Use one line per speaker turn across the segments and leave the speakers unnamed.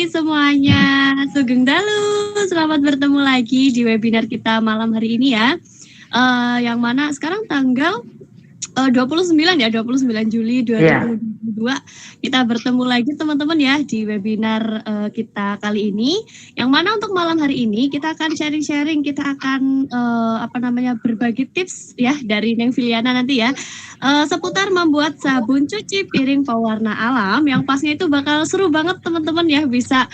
pagi semuanya. Sugeng Dalu, selamat bertemu lagi di webinar kita malam hari ini ya. Yang mana sekarang tanggal 29 ya, 29 Juli 2022. Kita bertemu lagi teman-teman ya di webinar kita kali ini. Yang mana untuk malam hari ini kita akan sharing-sharing, kita akan berbagi tips ya dari Neng Filiana nanti ya. Seputar membuat sabun cuci piring pewarna alam yang pastinya itu bakal seru banget teman-teman ya, bisa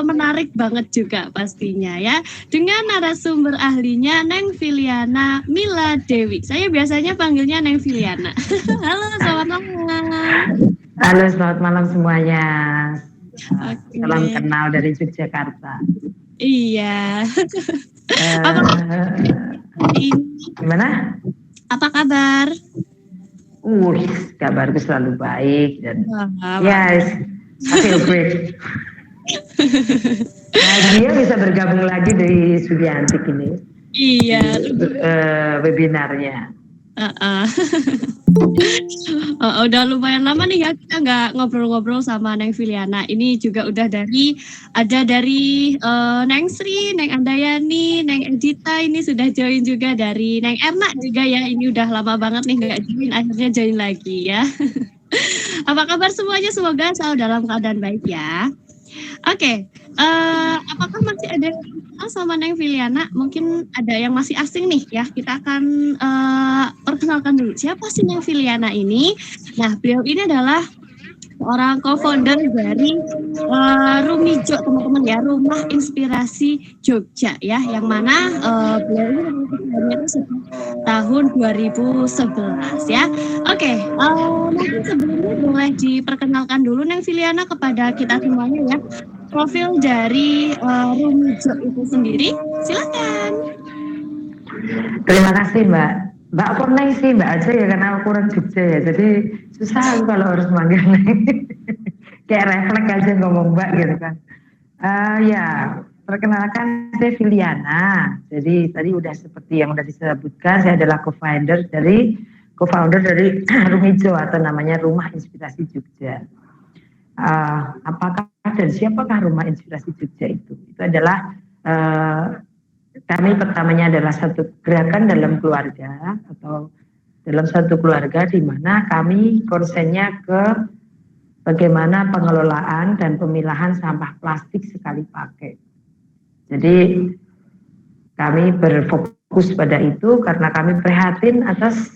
menarik banget juga pastinya ya. Dengan narasumber ahlinya Neng Filiana Mila Dewi. Saya biasanya panggilnya Neng Filiana. Halo, selamat malam.
Halo, selamat malam semuanya.
Okay.
Salam kenal dari Yogyakarta.
Iya.
Gimana?
Apa kabar?
Kabarku selalu baik dan yes, I feel great. Dia bisa bergabung lagi dari Sudiantik ini.
Iya.
Webinarnya.
Udah lumayan lama nih ya kita nggak ngobrol-ngobrol sama Neng Filiana. Ini juga udah dari Neng Sri, Neng Andayani, Neng Edita ini sudah join juga, dari Neng Erna juga ya. Ini udah lama banget nih nggak join, akhirnya join lagi ya. Apa kabar semuanya? Semoga selalu dalam keadaan baik ya. Oke, apakah masih ada yang sama Neng Filiana? Mungkin ada yang masih asing nih ya. Kita akan perkenalkan dulu. Siapa sih Neng Filiana ini? Nah, beliau ini adalah seorang co-founder dari Rumijo, teman-teman ya, Rumah Inspirasi Jogja ya, yang mana beliau ini itu tahun 2011 ya. Oke, mungkin sebelumnya boleh diperkenalkan dulu Neng Filiana kepada kita semuanya ya, profil dari Rumijo itu sendiri. Silakan.
Terima kasih Mbak. Mbak kok Neng sih Mbak aja ya, karena aku orang Jogja ya, jadi susah kalau harus manggil Neng. Kayak refleks aja ngomong Mbak gitu kan. Ya, perkenalkan saya Filiana. Jadi tadi udah seperti yang udah disebutkan, saya adalah co-founder dari Rumijo atau namanya Rumah Inspirasi Jogja. Apakah dan siapakah Rumah Inspirasi Jogja itu? Itu adalah kami pertamanya adalah satu gerakan dalam keluarga atau dalam satu keluarga di mana kami konsennya ke bagaimana pengelolaan dan pemilahan sampah plastik sekali pakai. Jadi kami berfokus pada itu karena kami prihatin atas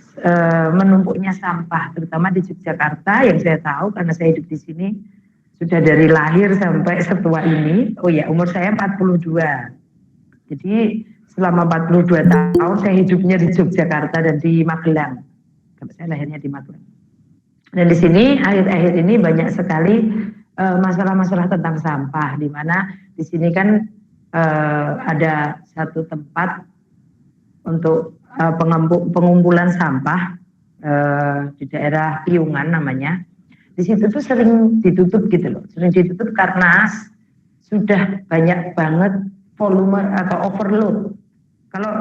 menumpuknya sampah, terutama di Yogyakarta yang saya tahu karena saya hidup di sini sudah dari lahir sampai setua ini. Oh ya, umur saya 42. Jadi selama 42 tahun saya hidupnya di Yogyakarta dan di Magelang. Saya lahirnya di Magelang. Dan di sini akhir-akhir ini banyak sekali masalah-masalah tentang sampah, di mana di sini kan ada satu tempat untuk pengumpulan sampah di daerah Piungan namanya. Di situ tuh sering ditutup gitu loh, sering ditutup karena sudah banyak banget volume atau overload. Kalau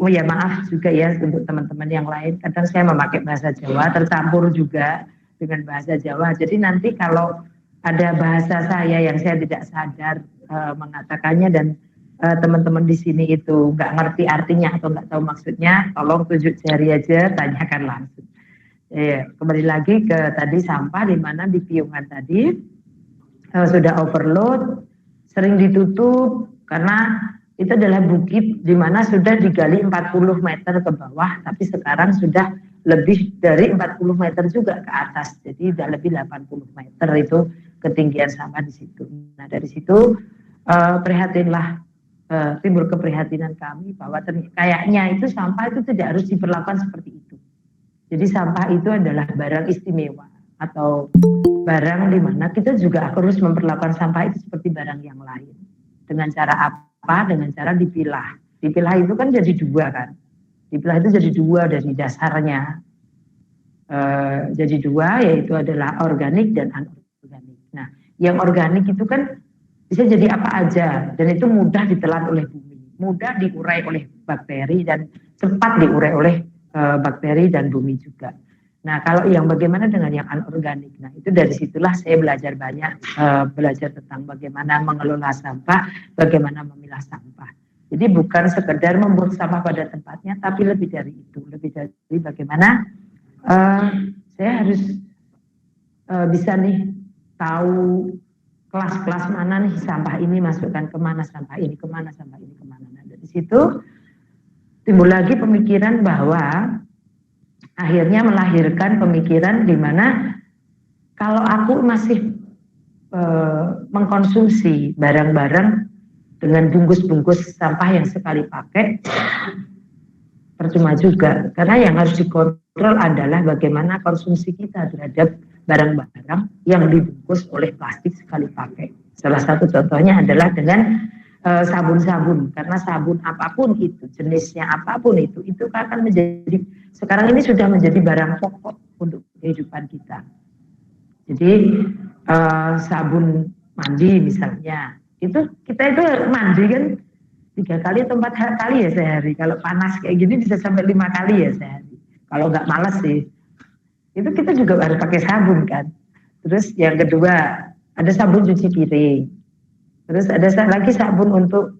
ya maaf juga ya untuk teman-teman yang lain, kadang saya memakai bahasa Jawa tercampur juga dengan bahasa Jawa. Jadi nanti kalau ada bahasa saya yang saya tidak sadar mengatakannya dan teman-teman di sini itu nggak ngerti artinya atau nggak tahu maksudnya, tolong tunjuk jari aja, tanyakan langsung. Kembali lagi ke tadi sampah, di mana di Piungan tadi sudah overload, sering ditutup karena itu adalah bukit di mana sudah digali 40 meter ke bawah, tapi sekarang sudah lebih dari 40 meter juga ke atas, jadi sudah lebih 80 meter itu ketinggian sampah di situ. Nah dari situ timbul keprihatinan kami bahwa kayaknya itu sampah itu tidak harus diperlakukan seperti itu. Jadi sampah itu adalah barang istimewa atau barang di mana kita juga harus memperlakukan sampah itu seperti barang yang lain. Dengan cara apa? Dengan cara dipilah. Dipilah itu kan jadi dua kan. Dipilah itu jadi dua dari dasarnya. Jadi dua, yaitu adalah organik dan anorganik. Nah, yang organik itu kan bisa jadi apa aja dan itu mudah ditelan oleh bumi, mudah diurai oleh bakteri dan cepat diurai oleh bakteri dan bumi juga. Nah, kalau yang bagaimana dengan yang anorganik? Nah, itu dari situlah saya belajar banyak, belajar tentang bagaimana mengelola sampah, bagaimana memilah sampah. Jadi bukan sekedar membuang sampah pada tempatnya, tapi lebih dari itu, lebih dari bagaimana saya harus bisa nih tahu kelas-kelas mana nih sampah ini masukkan kemana, sampah ini kemana, sampah ini kemana. Nah, dari situ timbul lagi pemikiran bahwa akhirnya melahirkan pemikiran di mana kalau aku masih mengkonsumsi barang-barang dengan bungkus-bungkus sampah yang sekali pakai, percuma juga. Karena yang harus dikontrol adalah bagaimana konsumsi kita terhadap barang-barang yang dibungkus oleh plastik sekali pakai. Salah satu contohnya adalah dengan sabun-sabun, karena sabun apapun itu, jenisnya apapun itu akan menjadi, sekarang ini sudah menjadi barang pokok untuk kehidupan kita. Jadi sabun mandi misalnya, itu kita itu mandi kan 3 kali atau 4 kali ya sehari. Kalau panas kayak gini bisa sampai 5 kali ya sehari. Kalau nggak malas sih, itu kita juga harus pakai sabun kan. Terus yang kedua ada sabun cuci piring. Terus ada lagi sabun untuk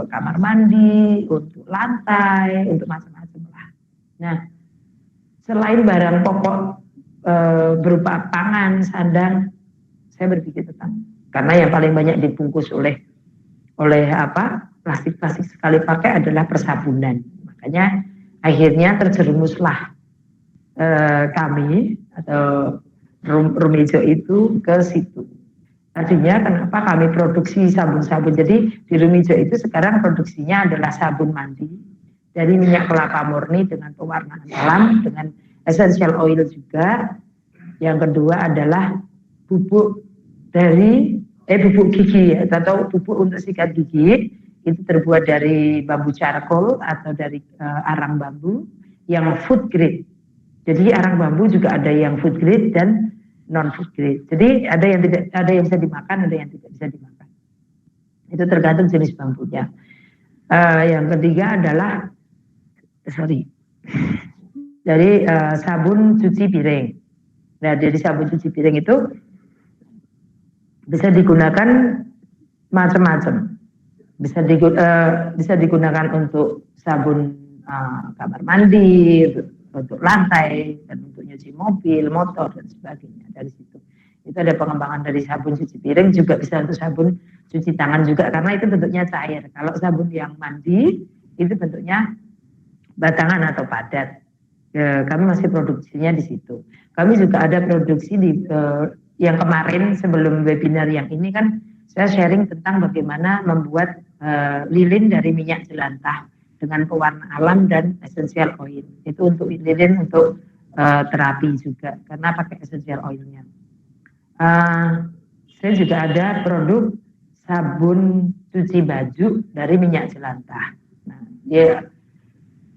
kamar mandi, untuk lantai, untuk macam-macam lah. Nah, selain barang pokok berupa pangan, sandang, saya berpikir tentang, karena yang paling banyak dibungkus oleh plastik-plastik sekali pakai adalah persabunan. Makanya akhirnya terjerumuslah kami atau Rumijo itu ke situ. Tadinya kenapa kami produksi sabun-sabun, jadi di Rumijo itu sekarang produksinya adalah sabun mandi dari minyak kelapa murni dengan pewarnaan alam, dengan essential oil juga. Yang kedua adalah bubuk dari bubuk gigi atau bubuk untuk sikat gigi, itu terbuat dari bambu charcoal atau dari arang bambu yang food grade. Jadi arang bambu juga ada yang food grade dan non food grade. Jadi ada yang bisa dimakan, ada yang tidak bisa dimakan. Itu tergantung jenis bambunya. Yang ketiga adalah dari sabun cuci piring. Nah, dari sabun cuci piring itu bisa digunakan macam-macam. Bisa digunakan untuk sabun kamar mandi, untuk lantai, dan untuk nyuci mobil, motor, dan sebagainya. Dari situ itu ada pengembangan dari sabun cuci piring, juga bisa untuk sabun cuci tangan juga, karena itu bentuknya cair. Kalau sabun yang mandi itu bentuknya batangan atau padat. Kami masih produksinya di situ. Kami juga ada produksi di yang kemarin sebelum webinar yang ini kan saya sharing tentang bagaimana membuat lilin dari minyak jelantah dengan pewarna alam dan essential oil. Itu untuk lilin untuk terapi juga, karena pakai essential oilnya. Saya juga ada produk sabun cuci baju dari minyak jelantah. Nah,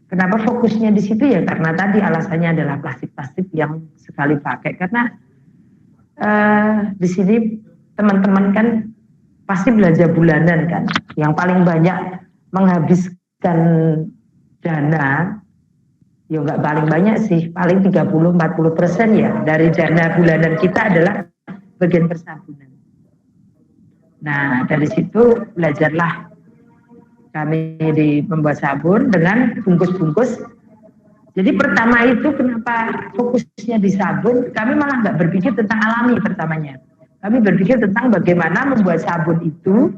kenapa fokusnya di situ ya? Karena tadi alasannya adalah plastik-plastik yang sekali pakai. Karena di sini teman-teman kan pasti belanja bulanan kan. Yang paling banyak menghabiskan dana, ya nggak paling banyak sih, paling 30-40% ya dari dana bulanan kita adalah bagian persabunan. Nah, dari situ belajarlah kami membuat sabun dengan bungkus-bungkus. Jadi pertama itu kenapa fokusnya di sabun, kami malah nggak berpikir tentang alami pertamanya. Kami berpikir tentang bagaimana membuat sabun itu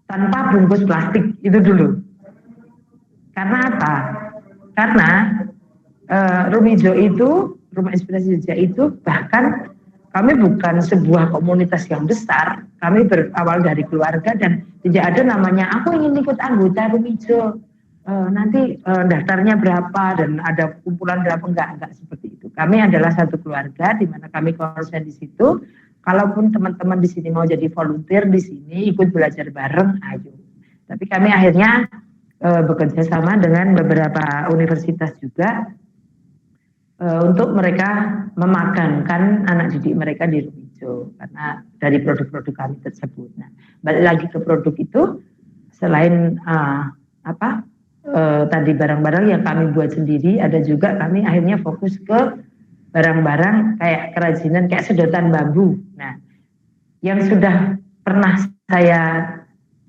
tanpa bungkus plastik, itu dulu. Karena apa? Karena Rumijo itu, Rumah Inspirasi Jogja itu, bahkan kami bukan sebuah komunitas yang besar. Kami berawal dari keluarga dan tidak ada namanya aku ingin ikut anggota Rumijo, nanti daftarnya berapa dan ada kumpulan berapa, enggak seperti itu. Kami adalah satu keluarga di mana kami konsen di situ. Kalaupun teman-teman di sini mau jadi volunteer di sini ikut belajar bareng, ayo. Tapi kami akhirnya bekerja sama dengan beberapa universitas juga untuk mereka memagankan anak didik mereka di Rumijo karena dari produk-produk kami tersebut. Nah, balik lagi ke produk itu, selain tadi barang-barang yang kami buat sendiri, ada juga kami akhirnya fokus ke barang-barang kayak kerajinan kayak sedotan bambu. Nah, yang sudah pernah saya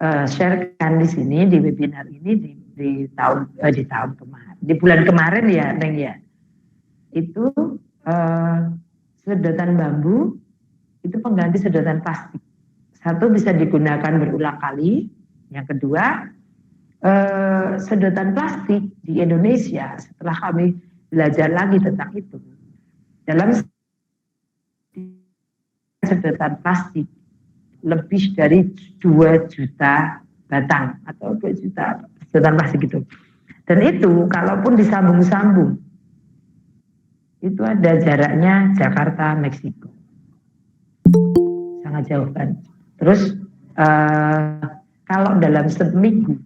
sharekan di sini di webinar ini di tahun kemarin, di bulan kemarin ya, Neng ya. Itu sedotan bambu itu pengganti sedotan plastik. Satu bisa digunakan berulang kali. Yang kedua, sedotan plastik di Indonesia setelah kami belajar lagi tentang itu, dalam sedotan plastik lebih dari 2 juta batang atau 2 juta sedotan plastik itu. Dan itu kalaupun disambung-sambung itu ada jaraknya Jakarta Meksiko, sangat jauh kan. Terus kalau dalam seminggu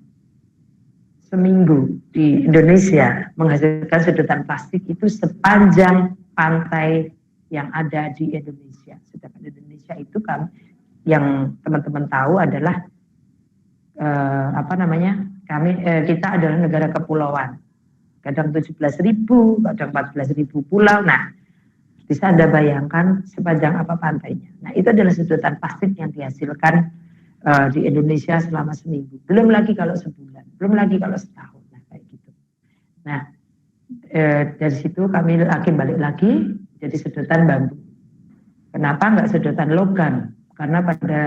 di Indonesia menghasilkan sedotan plastik itu sepanjang pantai yang ada di Indonesia. Sedangkan Indonesia itu kan yang teman-teman tahu adalah kita adalah negara kepulauan. Kadang 17.000, kadang 14.000 pulau. Nah, bisa Anda bayangkan sepanjang apa pantainya. Nah, itu adalah sedotan plastik yang dihasilkan di Indonesia selama seminggu. Belum lagi kalau sebulan, belum lagi kalau setahun. Nah, kayak gitu. Nah, dari situ kami balik lagi jadi sedotan bambu. Kenapa enggak sedotan logam? Karena pada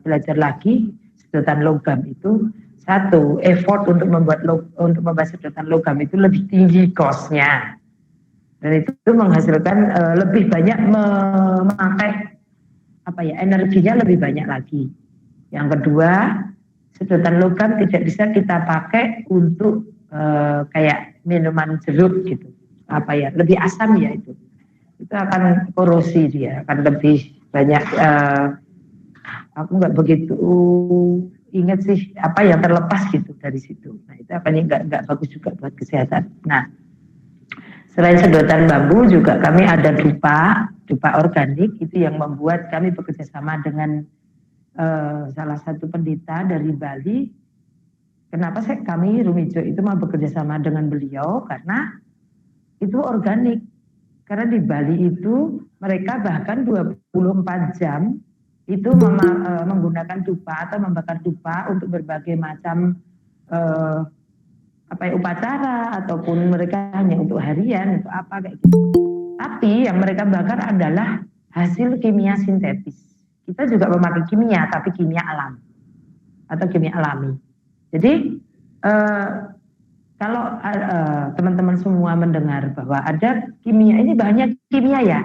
belajar lagi sedotan logam itu satu, effort untuk membuat sedotan logam itu lebih tinggi cost-nya. Dan itu menghasilkan lebih banyak memakai energinya lebih banyak lagi. Yang kedua, sedotan logam tidak bisa kita pakai untuk kayak minuman jeruk gitu. Lebih asam ya itu. Itu akan korosi dia, akan lebih banyak aku nggak begitu ingat sih apa yang terlepas gitu dari situ. Nah, itu akan nggak bagus juga buat kesehatan. Nah, selain sedotan bambu juga kami ada dupa organik itu yang membuat kami bekerja sama dengan salah satu pendeta dari Bali. Kenapa kami Rumijo itu mau bekerja sama dengan beliau? Karena itu organik. Karena di Bali itu mereka bahkan 24 jam itu menggunakan dupa atau membakar dupa untuk berbagai macam upacara ataupun mereka hanya untuk harian untuk apa kayak gitu. Tapi yang mereka bakar adalah hasil kimia sintetis. Kita juga memakai kimia tapi kimia alam atau kimia alami. Jadi kalau teman-teman semua mendengar bahwa ada kimia, ini bahannya kimia ya.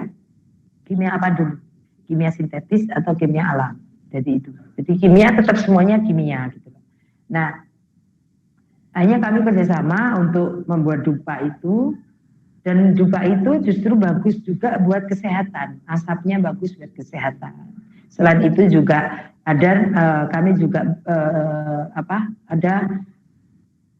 Kimia apa dulu? Kimia sintetis atau kimia alam. Jadi itu. Jadi kimia tetap semuanya kimia gitu. Nah, hanya kami kerjasama untuk membuat dupa itu, dan dupa itu justru bagus juga buat kesehatan. Asapnya bagus buat kesehatan. Selain itu juga ada kami juga ada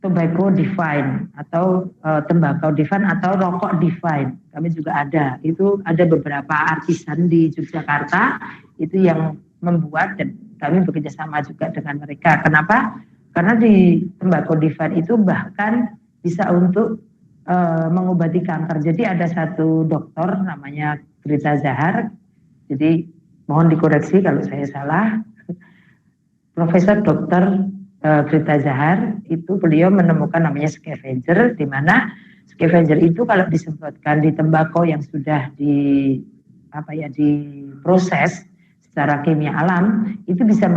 tobacco divine atau tembakau divine atau rokok divine. Kami juga ada. Itu ada beberapa artisan di Yogyakarta itu yang membuat dan kami bekerja sama juga dengan mereka. Kenapa? Karena di tembakau divine itu bahkan bisa untuk mengobati kanker. Jadi ada satu dokter namanya Grita Zahar. Jadi mohon dikoreksi kalau saya salah. Profesor Dokter Grita Zahar itu beliau menemukan namanya scavenger, di mana scavenger itu kalau disemprotkan di tembakau yang sudah diproses secara kimia alam itu bisa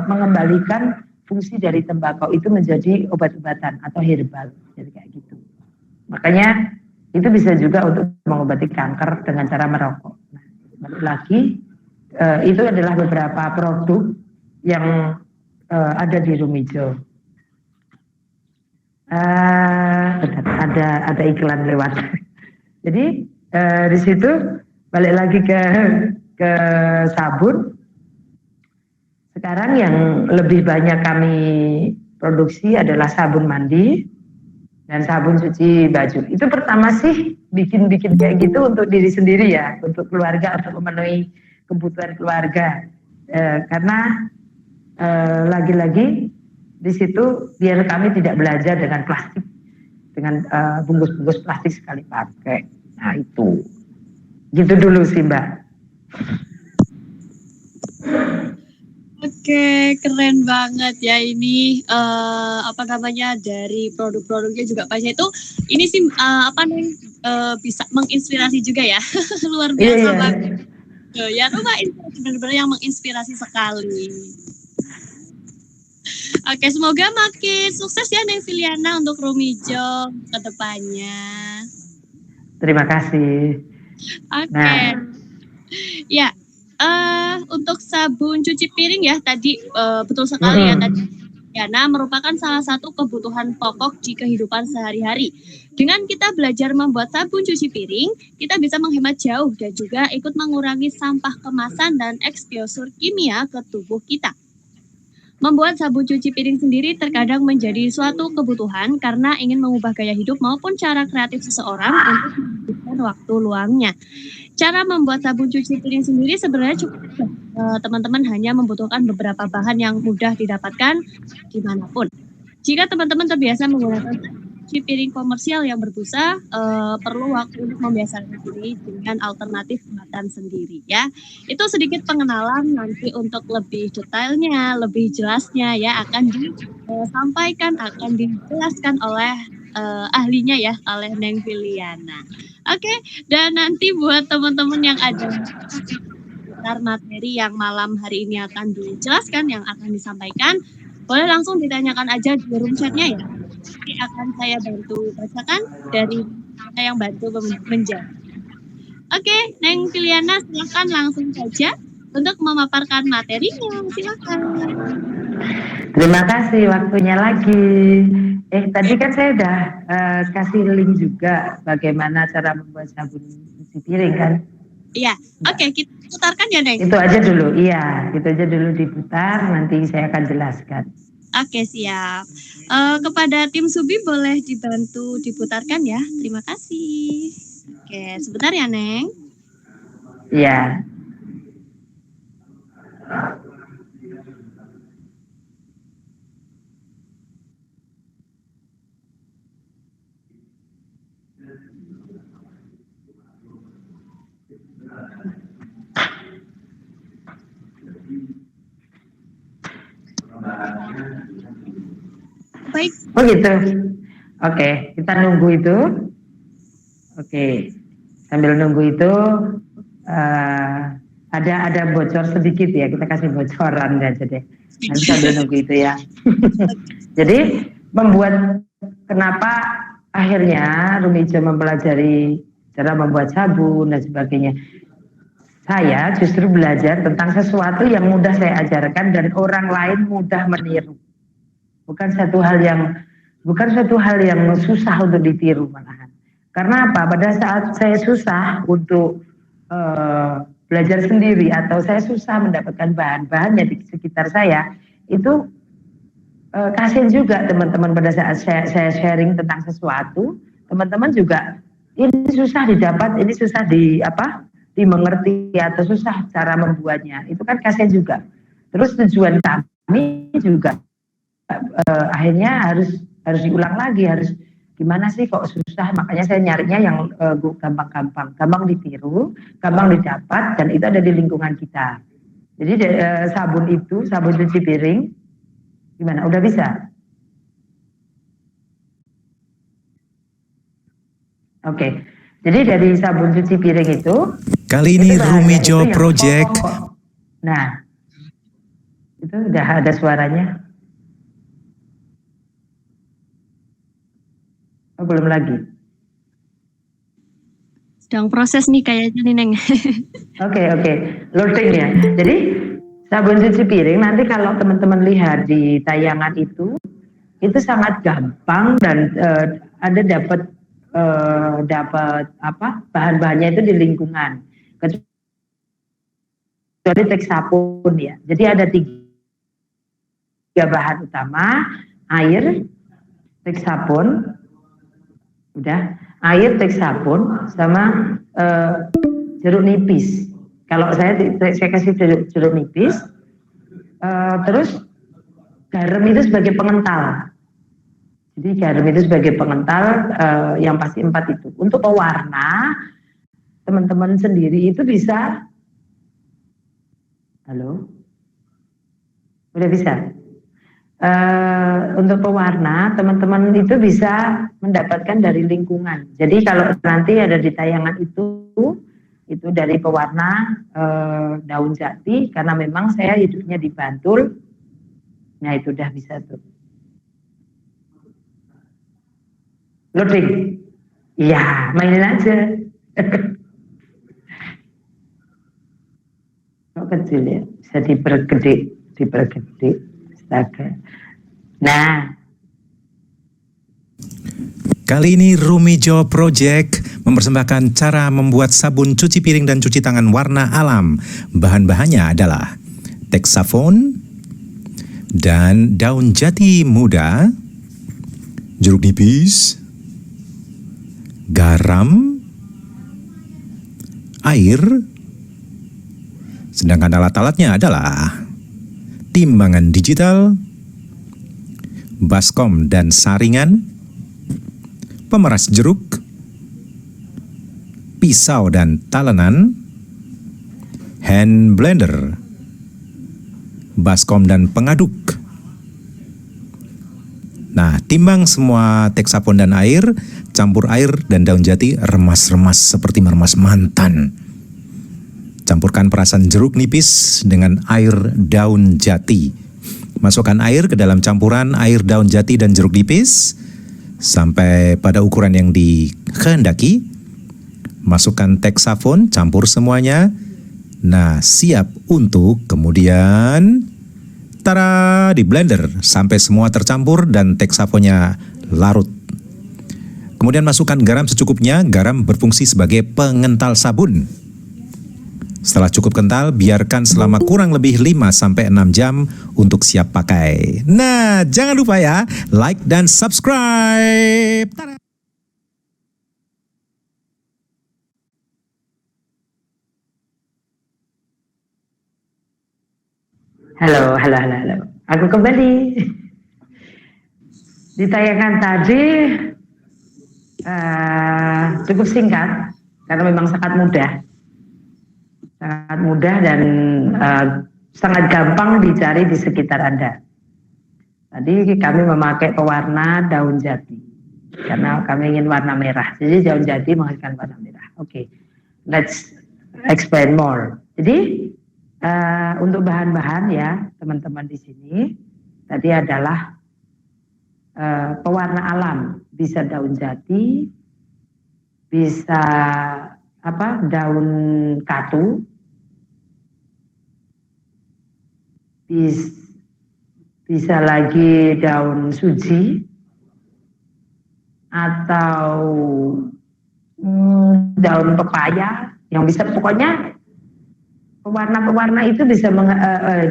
mengembalikan fungsi dari tembakau itu menjadi obat-obatan atau herbal, jadi kayak gitu. Makanya itu bisa juga untuk mengobati kanker dengan cara merokok. Nah, balik lagi itu adalah beberapa produk yang ada di Rumijo. Ada iklan lewat. Jadi di situ balik lagi ke sabun. Sekarang yang lebih banyak kami produksi adalah sabun mandi dan sabun cuci baju. Itu pertama sih bikin kayak gitu untuk diri sendiri ya, untuk keluarga, untuk memenuhi kebutuhan keluarga. Karena lagi-lagi di situ biar kami tidak belajar dengan plastik, dengan bungkus-bungkus plastik sekali pakai. Nah itu, gitu dulu sih Mbak.
Oke, keren banget ya ini apa namanya dari produk-produknya juga banyak itu. Ini sih bisa menginspirasi juga ya. Luar biasa banget. Ya, rumah inspirasi benar-benar yang menginspirasi sekali. Oke, semoga makin sukses ya Neng Filiana untuk Rumijo ke depannya.
Terima kasih.
Oke. Ya, untuk sabun cuci piring ya tadi betul sekali ya tadi. Yana merupakan salah satu kebutuhan pokok di kehidupan sehari-hari. Dengan kita belajar membuat sabun cuci piring, kita bisa menghemat jauh dan juga ikut mengurangi sampah kemasan dan eksposur kimia ke tubuh kita. Membuat sabun cuci piring sendiri terkadang menjadi suatu kebutuhan karena ingin mengubah gaya hidup maupun cara kreatif seseorang untuk menghabiskan waktu luangnya. Cara membuat sabun cuci piring sendiri sebenarnya cukup mudah. Teman-teman hanya membutuhkan beberapa bahan yang mudah didapatkan dimanapun. Jika teman-teman terbiasa menggunakan cuci piring komersial yang berbusa, perlu waktu untuk membiasakan diri dengan alternatif buatan sendiri ya. Itu sedikit pengenalan, nanti untuk lebih detailnya, lebih jelasnya ya akan disampaikan, akan dijelaskan oleh ahlinya ya, oleh Neng Filiana. Oke, dan nanti buat teman-teman yang ada materi yang malam hari ini akan dijelaskan, yang akan disampaikan, boleh langsung ditanyakan aja di room chatnya ya. Nanti akan saya bantu bacakan dari saya yang bantu menjawab. Oke, Neng Filiana silakan langsung saja untuk memaparkan materinya. Silakan.
Terima kasih waktunya lagi. Tadi kan saya udah kasih link juga bagaimana cara membuat sabun cuci piring kan?
Iya, oke, kita putarkan ya Neng.
Itu aja dulu, iya, itu aja dulu diputar, nanti saya akan jelaskan.
Oke, siap. Kepada tim Subi boleh dibantu diputarkan ya, terima kasih. Oke, sebentar ya Neng.
Iya.
Baik.
Oh gitu. Oke, kita nunggu itu. Oke, sambil nunggu itu ada bocor sedikit ya. Kita kasih bocoran aja deh. Nanti sambil nunggu itu ya. Jadi membuat kenapa akhirnya Rumijo mempelajari cara membuat sabun dan sebagainya. Saya justru belajar tentang sesuatu yang mudah saya ajarkan dan orang lain mudah meniru. Bukan suatu hal yang susah untuk ditiru malahan. Karena apa? Pada saat saya susah untuk belajar sendiri atau saya susah mendapatkan bahan-bahannya di sekitar saya, itu kasihan juga teman-teman pada saat saya sharing tentang sesuatu, teman-teman juga ini susah didapat, ini susah dimengerti atau susah cara membuatnya. Itu kan kasihan juga. Terus tujuan kami juga akhirnya harus diulang lagi, harus gimana sih kok susah, makanya saya nyarinya yang gampang ditiru, gampang didapat, dan itu ada di lingkungan kita. Jadi sabun cuci piring, gimana, udah bisa? Oke, jadi dari sabun cuci piring itu
kali ini Rumijo Project.
Nah, itu udah ada suaranya. Oh, belum lagi.
Sedang proses nih kayaknya nih Neng.
Oke. Loading ya. Jadi sabun cuci piring nanti kalau teman-teman lihat di tayangan itu sangat gampang dan Anda dapat bahan-bahannya itu di lingkungan. Kecuali teks sabun ya. Jadi ada 3 bahan utama, air, teks sabun, udah, air, teks sabun, sama jeruk nipis. Kalau saya kasih jeruk nipis, terus garam itu sebagai pengental. Jadi garam itu sebagai pengental yang pasti 4 itu. Untuk pewarna, teman-teman sendiri itu bisa. Halo? Udah bisa? Untuk pewarna, teman-teman itu bisa mendapatkan dari lingkungan. Jadi kalau nanti ada di tayangan itu dari pewarna daun jati, karena memang saya hidupnya di Bantul. Nah itu udah bisa tuh. Loading. Iya, mainin aja. Kok kecil ya? Bisa dipergede. Astaga. Nah.
Kali ini Rumijo Project mempersembahkan cara membuat sabun cuci piring dan cuci tangan warna alam. Bahan-bahannya adalah teksafon dan daun jati muda, jeruk nipis, garam, air, sedangkan alat-alatnya adalah timbangan digital, baskom dan saringan, pemeras jeruk, pisau dan talenan, hand blender, baskom dan pengaduk. Nah, timbang semua teksafon dan air, campur air dan daun jati, remas-remas seperti meremas mantan. Campurkan perasan jeruk nipis dengan air daun jati. Masukkan air ke dalam campuran air daun jati dan jeruk nipis sampai pada ukuran yang dikehendaki. Masukkan teksafon, campur semuanya. Nah, siap untuk kemudian di blender sampai semua tercampur dan teksafonnya larut. Kemudian masukkan garam secukupnya. Garam berfungsi sebagai pengental sabun. Setelah cukup kental, biarkan selama kurang lebih 5-6 jam untuk siap pakai. Nah, jangan lupa ya, like dan subscribe. Tada!
Halo. Aku kembali. Di tayangan tadi cukup singkat karena memang sangat mudah dan sangat gampang dicari di sekitar Anda. Tadi kami memakai pewarna daun jati karena kami ingin warna merah. Jadi daun jati menghasilkan warna merah. Oke, let's explain more. Jadi untuk bahan-bahan ya teman-teman di sini tadi adalah pewarna alam, bisa daun jati, bisa daun katu, bisa lagi daun suji atau daun pepaya yang bisa, pokoknya pewarna-pewarna itu bisa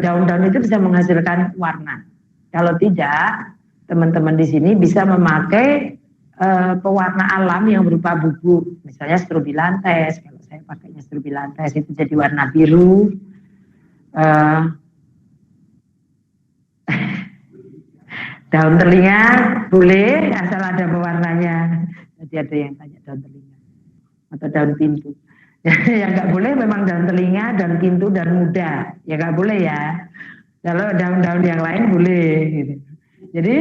daun-daun itu bisa menghasilkan warna. Kalau tidak, teman-teman di sini bisa memakai pewarna alam yang berupa bubuk, misalnya strobilantes. Kalau saya pakainya strobilantes itu jadi warna biru. Daun telinga boleh asal ada pewarnanya. Jadi ada yang tanya daun telinga atau daun pintu. Yang nggak boleh memang daun telinga, daun pintu, dan muda. Ya nggak boleh ya. Kalau daun-daun yang lain boleh. Gitu. Jadi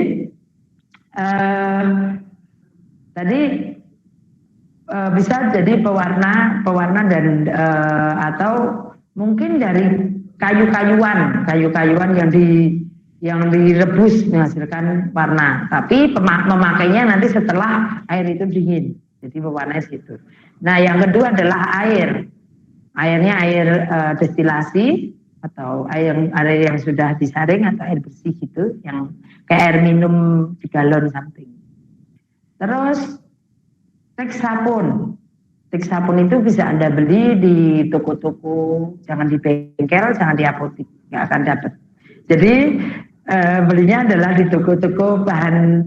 tadi bisa jadi pewarna dan atau mungkin dari kayu-kayuan yang direbus menghasilkan warna. Tapi memakainya nanti setelah air itu dingin. Jadi pewarnanya situ. Nah, yang kedua adalah air. Airnya air destilasi atau air yang sudah disaring atau air bersih gitu, yang kayak air minum di galon something. Terus teksapon. Teksapon itu bisa Anda beli di toko-toko, jangan di bengkel, jangan di apotek, nggak akan dapat. Jadi belinya adalah di toko-toko bahan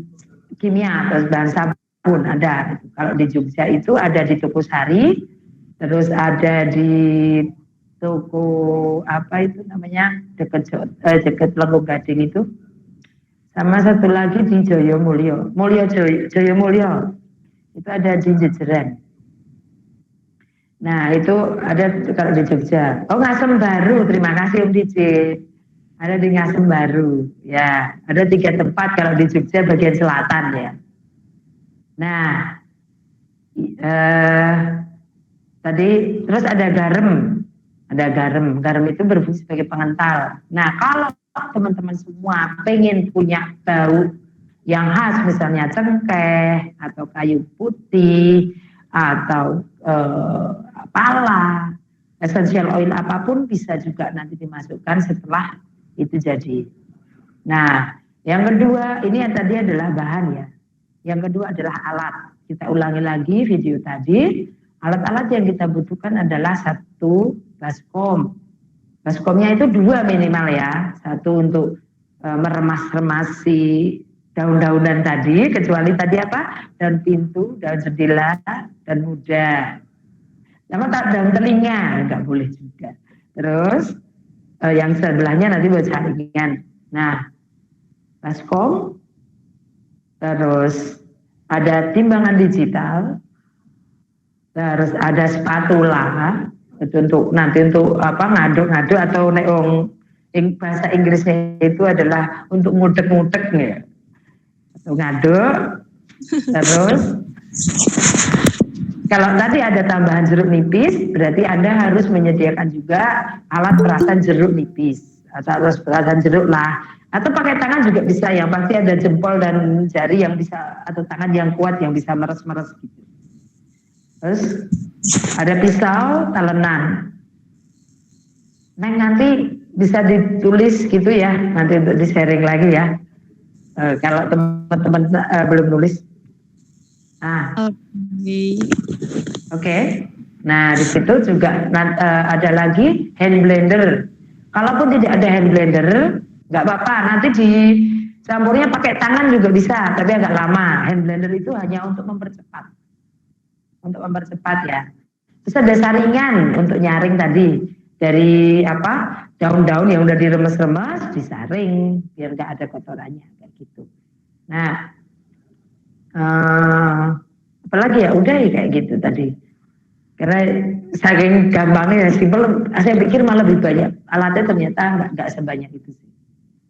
kimia atau bahan sabun ada. Kalau di Jogja itu ada di toko Sari, terus ada di toko apa itu namanya dekat Lengkung Gading itu, Sama satu lagi di Joyomulyo, Joyomulyo itu ada di Jejeran. Nah itu ada kalau di Jogja. Oh Ngasem Baru, terima kasih Om DJ. Ada di Ngasem Baru, ya. Ada 3 tempat kalau di Jogja bagian selatan ya. Nah, tadi terus ada garam. Ada garam. Garam itu berfungsi sebagai pengental. Nah kalau teman-teman semua pengen punya bau yang khas, misalnya cengkeh atau kayu putih atau pala, essential oil apapun bisa juga nanti dimasukkan setelah itu jadi. Nah, yang kedua ini yang tadi adalah bahan ya. Yang kedua adalah alat. Kita ulangi lagi video tadi. Alat-alat yang kita butuhkan adalah 1 baskom. Baskomnya itu 2 minimal ya. 1 untuk meremas-remasi daun-daunan tadi, kecuali tadi apa? Daun pintu, daun jendela, dan muda. Sama daun telinga, enggak boleh juga. Terus yang sebelahnya nanti buat saringan. Nah, baskom, terus ada timbangan digital, terus ada spatula, itu untuk nanti untuk apa ngaduk-ngaduk atau neong bahasa Inggrisnya itu adalah untuk ngudek-ngudek ya, atau ngaduk. Terus kalau tadi ada tambahan jeruk nipis, berarti Anda harus menyediakan juga alat perasan jeruk nipis atau alat perasan jeruk lah. Atau pakai tangan juga bisa, yang pasti ada jempol dan jari yang bisa, atau tangan yang kuat yang bisa meres-meres gitu. Terus ada pisau, talenan. Neng nanti bisa ditulis gitu ya, nanti untuk di-sharing lagi ya. Kalau teman-teman belum nulis. Oke. Nah, di situ juga ada lagi hand blender. Kalaupun tidak ada hand blender, nggak apa-apa. Nanti dicampurnya pakai tangan juga bisa, tapi agak lama. Hand blender itu hanya untuk mempercepat. Untuk mempercepat ya. Terus ada saringan untuk nyaring tadi. Dari apa? Daun-daun yang udah diremes-remes, disaring biar nggak ada kotorannya kayak gitu. Nah, apalagi ya udah ya kayak gitu tadi. Karena saking gampangnya simpel, saya pikir malah lebih banyak alatnya, ternyata nggak sebanyak itu sih.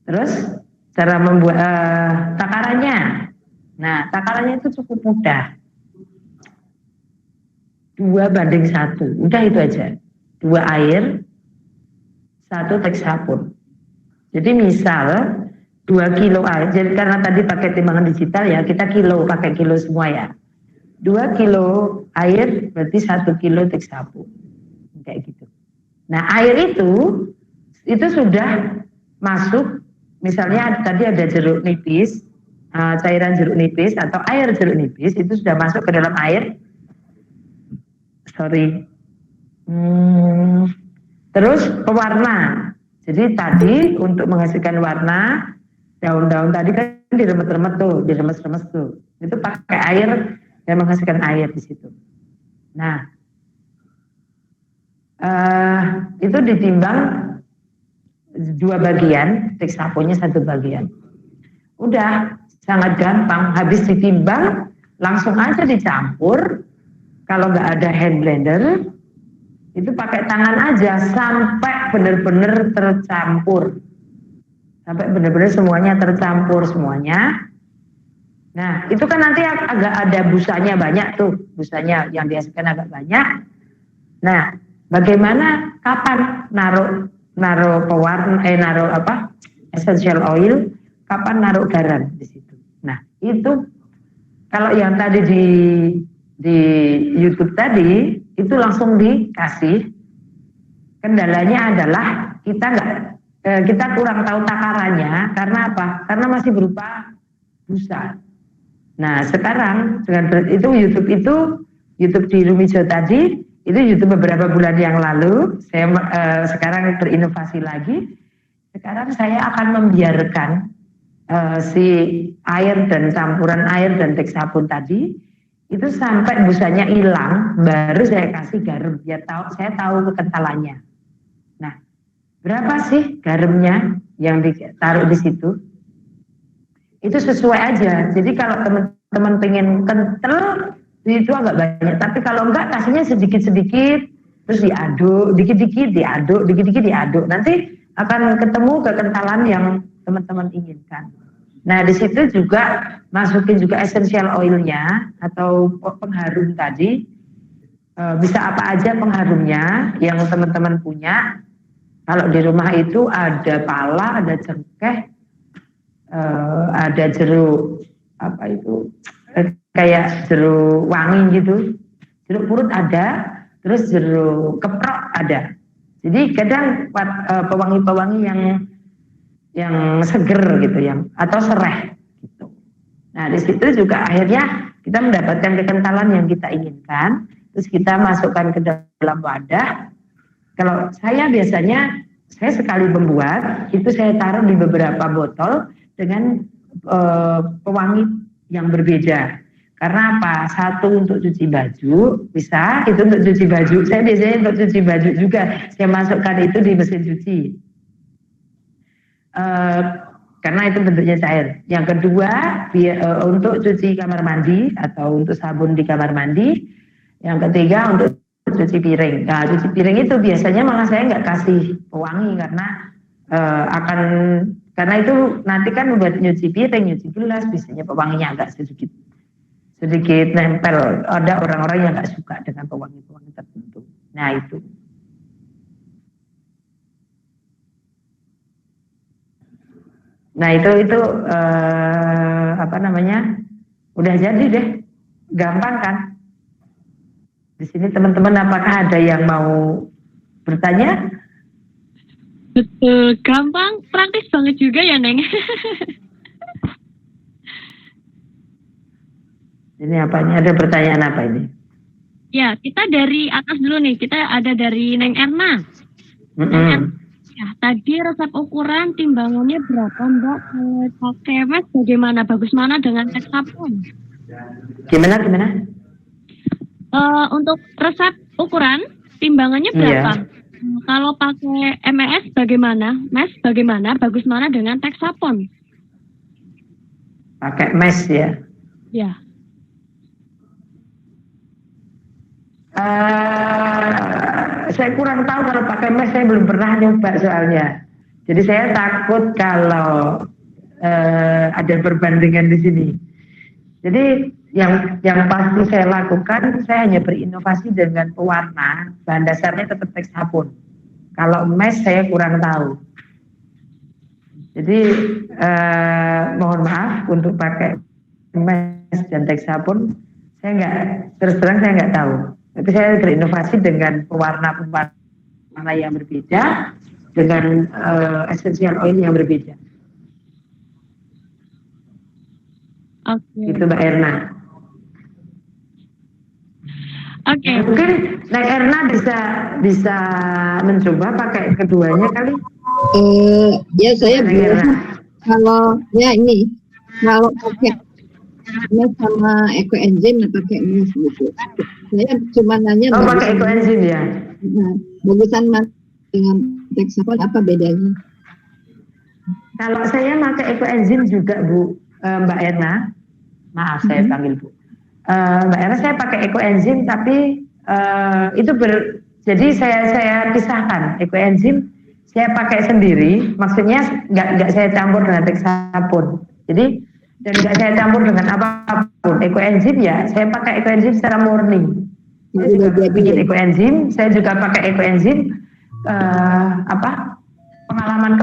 Terus cara membuat takarannya. Nah, takarannya itu cukup mudah. 2:1, udah itu aja. 2 air, 1 teks sabun. Jadi misal 2 kilo air, jadi karena tadi pakai timbangan digital ya, kita pakai kilo semua ya. 2 kilo air berarti 1 kilo teks sabun. Kayak gitu. Nah air itu sudah masuk, misalnya tadi ada jeruk nipis, cairan jeruk nipis atau air jeruk nipis, itu sudah masuk ke dalam air. Terus pewarna. Jadi tadi untuk menghasilkan warna, daun-daun tadi kan diremet-remet tuh, diremes-remes tuh. Itu pakai air dan menghasilkan air di situ. Nah, itu ditimbang 2 bagian, teks sabunnya 1 bagian. Udah sangat gampang, habis ditimbang langsung aja dicampur. Kalau nggak ada hand blender, itu pakai tangan aja sampai benar-benar tercampur. Sampai benar-benar semuanya tercampur semuanya. Nah, itu kan nanti agak ada busanya banyak tuh. Busanya yang dihasilkan agak banyak. Nah, bagaimana kapan naruh pewarna, naruh apa? Essential oil, kapan naruh garam di situ. Nah, itu kalau yang tadi di YouTube tadi itu langsung dikasih. Kendalanya adalah kita kurang tahu takarannya. Karena apa? Karena masih berupa busa. Nah sekarang dengan itu YouTube di Rumijo tadi, itu YouTube beberapa bulan yang lalu. Saya sekarang berinovasi lagi. Sekarang saya akan membiarkan si air dan campuran air dan teks sabun tadi itu sampai busanya hilang, baru saya kasih garam biar saya tahu kekentalannya. Nah, berapa sih garamnya yang ditaruh di situ? itu sesuai aja. Jadi kalau teman-teman pengen kental itu agak banyak, tapi kalau enggak kasihnya sedikit-sedikit terus diaduk, dikit-dikit diaduk, dikit-dikit diaduk. Nanti akan ketemu kekentalan yang teman-teman inginkan. Nah, di situ juga masukin juga essential oilnya atau pengharum tadi. Bisa apa aja pengharumnya yang teman-teman punya. Kalau di rumah itu ada pala, ada cengkeh, ada jeruk apa itu kayak jeruk wangi gitu, jeruk purut ada, terus jeruk keprok ada. Jadi kadang pewangi-pewangi yang seger gitu, yang atau sereh gitu. Nah, di situ juga akhirnya kita mendapatkan kekentalan yang kita inginkan, terus kita masukkan ke dalam wadah. Kalau saya biasanya, saya sekali membuat, itu saya taruh di beberapa botol dengan pewangi yang berbeda. Karena apa? Satu untuk cuci baju, bisa, itu untuk cuci baju. Saya biasanya untuk cuci baju juga, saya masukkan itu di mesin cuci. Karena itu bentuknya cair. Yang kedua, untuk cuci kamar mandi atau untuk sabun di kamar mandi. Yang ketiga, untuk cuci piring. Nah, cuci piring itu biasanya malah saya nggak kasih pewangi karena itu nanti kan buat nyuci piring, nyuci gelas, biasanya pewanginya agak sedikit nempel. Ada orang-orang yang nggak suka dengan pewangi-pewangi tertentu. Nah, itu. Nah, itu apa namanya? Udah jadi deh. Gampang kan? Di sini teman-teman apakah ada yang mau bertanya?
Betul, gampang, praktis banget juga ya, Neng.
Ini apanya? Ada pertanyaan apa ini?
Ya, kita dari atas dulu nih. Kita ada dari Neng Erna. Ya, tadi resep ukuran timbangannya berapa, Mbak? Pakai mes bagaimana? Bagus mana dengan Texapon?
Gimana?
Untuk resep ukuran timbangannya berapa?
Iya.
Kalau pakai MES bagaimana? Mes bagaimana? Bagus mana dengan Texapon?
Pakai mes ya.
Ya.
Saya kurang tahu kalau pakai mes, saya belum pernah nyoba soalnya. Jadi saya takut kalau ada perbandingan di sini. Jadi yang pasti saya lakukan, saya hanya berinovasi dengan pewarna, bahan dasarnya tetap Texapon. Kalau mes saya kurang tahu. Jadi mohon maaf untuk pakai mes dan Texapon, terus terang saya nggak tahu. Tapi saya berinovasi dengan pewarna yang berbeda, dengan essential oil yang berbeda.
Oke.
Itu Mbak Erna.
Oke.
Mungkin Mbak Erna bisa mencoba pakai keduanya kali.
Ya saya bilang kalau ya ini kalau pakai mes sama ekoenzim pakai mes gitu. Saya cuma nanya.
Oh, pakai ekoenzim ya.
Nah, bagusan mas dengan Texapon apa bedanya?
Kalau saya pakai ekoenzim juga Bu, Mbak Erna. Maaf saya panggil Bu. Mbak Erna, saya pakai ekoenzim tapi itu jadi saya pisahkan ekoenzim. Saya pakai sendiri, maksudnya nggak saya campur dengan Texapon. Jadi dan nggak saya campur dengan apapun. Ekoenzim ya, saya pakai ekoenzim secara murni. Saya juga bikin ekoenzim, saya juga pakai ekoenzim. Pengalaman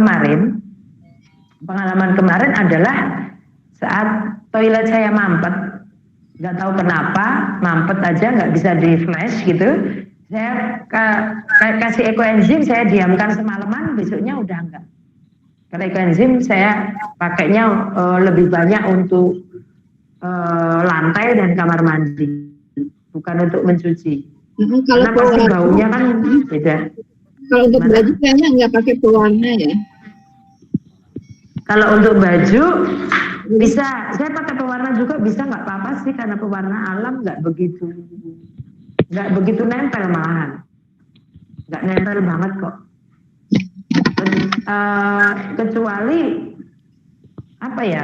kemarin adalah saat toilet saya mampet, nggak tahu kenapa mampet aja nggak bisa di flash gitu. Saya kasih ekoenzim, saya diamkan semalaman, besoknya udah enggak. Kalau ekoenzim saya pakainya lebih banyak untuk lantai dan kamar mandi, bukan untuk mencuci.
Kalau
karena pasti baunya kan beda.
Kalau untuk baju kayaknya nggak pakai pewarna ya.
Kalau untuk baju bisa, saya pakai pewarna juga bisa, nggak apa-apa sih, karena pewarna alam nggak begitu nempel malahan, nggak nempel banget kok. Kecuali apa ya?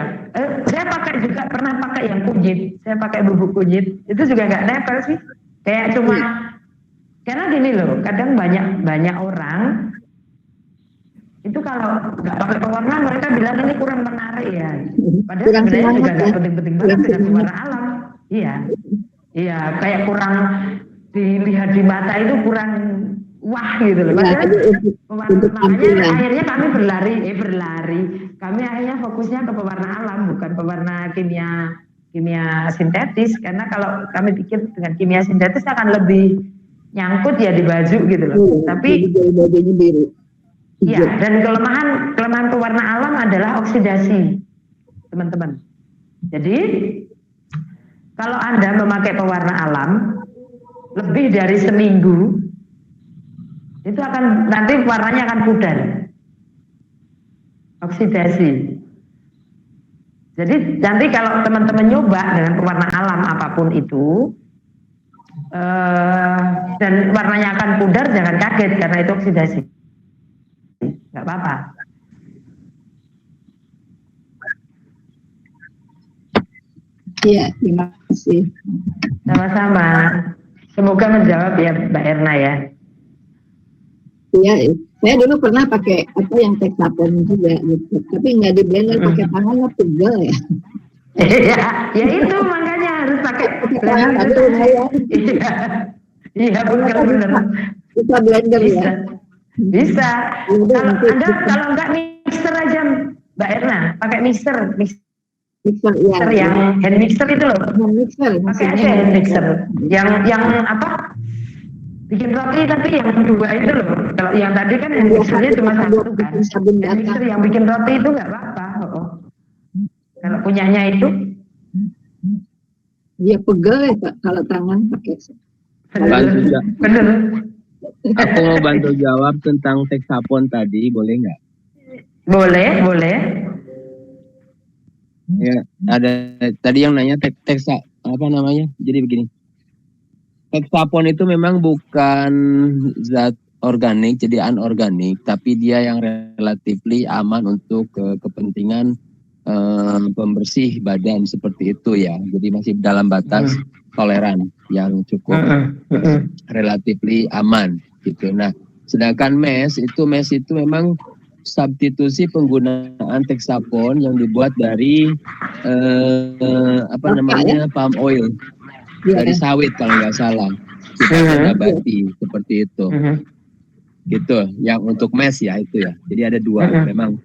Saya pakai juga pernah pakai yang kunyit. Saya pakai bubuk kunyit. Itu juga nggak nempel sih. Kayak cuma karena gini loh, kadang banyak orang itu kalau nggak pakai pewarna mereka bilang ini kurang menarik ya. Padahal
Kurang
sebenarnya
semangat
juga nggak
ya.
penting-penting
Kurang
banget dengan
semangat.
pewarna alam. Iya, iya kayak kurang dilihat di mata itu kurang wah gitu loh.
Ya,
Padahal
jadi untuk
makanya
tampilan.
akhirnya kami berlari. Kami akhirnya fokusnya ke pewarna alam bukan pewarna kimia sintetis karena kalau kami pikir dengan kimia sintetis akan lebih nyangkut ya di baju gitu loh.
Jadi
Tapi
dari bajunya biru.
ya, dan kelemahan pewarna alam adalah oksidasi, teman-teman. Jadi, kalau Anda memakai pewarna alam lebih dari seminggu, itu akan nanti warnanya akan pudar. Oksidasi. Jadi nanti kalau teman-teman nyoba dengan pewarna alam apapun itu, dan warnanya akan pudar, jangan kaget karena itu oksidasi. Nggak apa-apa.
Iya, terima kasih.
Sama-sama. Semoga menjawab ya Mbak Erna ya.
Iya, saya dulu pernah pakai apa yang Texapon juga gitu. Tapi nggak di blender pakai tangan lah pegel ya.
Ya itu makanya harus pakai
Tangan
blender.
aduh lumayan.
Iya benar.
Bisa blender ya.
Bisa.
Udah,
Kalau
nanti
Anda
bisa.
kalau enggak mixer aja Mbak Erna, pakai mixer
Mixer ya.
yang hand mixer itu loh.
Hand mixer
Pakai
maksudnya.
aja hand mixer. Yang apa? Bikin roti tapi yang dua itu loh. Kalau yang tadi kan hand mixernya cuma satu kan.
Sabun
Hand
data.
mixer yang bikin roti itu nggak apa-apa. Kalau punyanya itu
Dia pegel ya Pak kalau tangan pakai.
bener.
Aku mau bantu jawab tentang Texapon tadi, boleh nggak?
Boleh.
Ya, ada tadi yang nanya apa namanya? Jadi begini. Texapon itu memang bukan zat organik, jadi anorganik, tapi dia yang relatifly aman untuk kepentingan pembersih badan seperti itu ya. Jadi masih dalam batas toleran yang cukup relatifly aman gitu. Nah, sedangkan mes itu memang substitusi penggunaan Texapon yang dibuat dari palm oil, dari sawit kalau nggak salah, nabati seperti itu. Gitu, yang untuk mes ya itu ya. Jadi ada dua, memang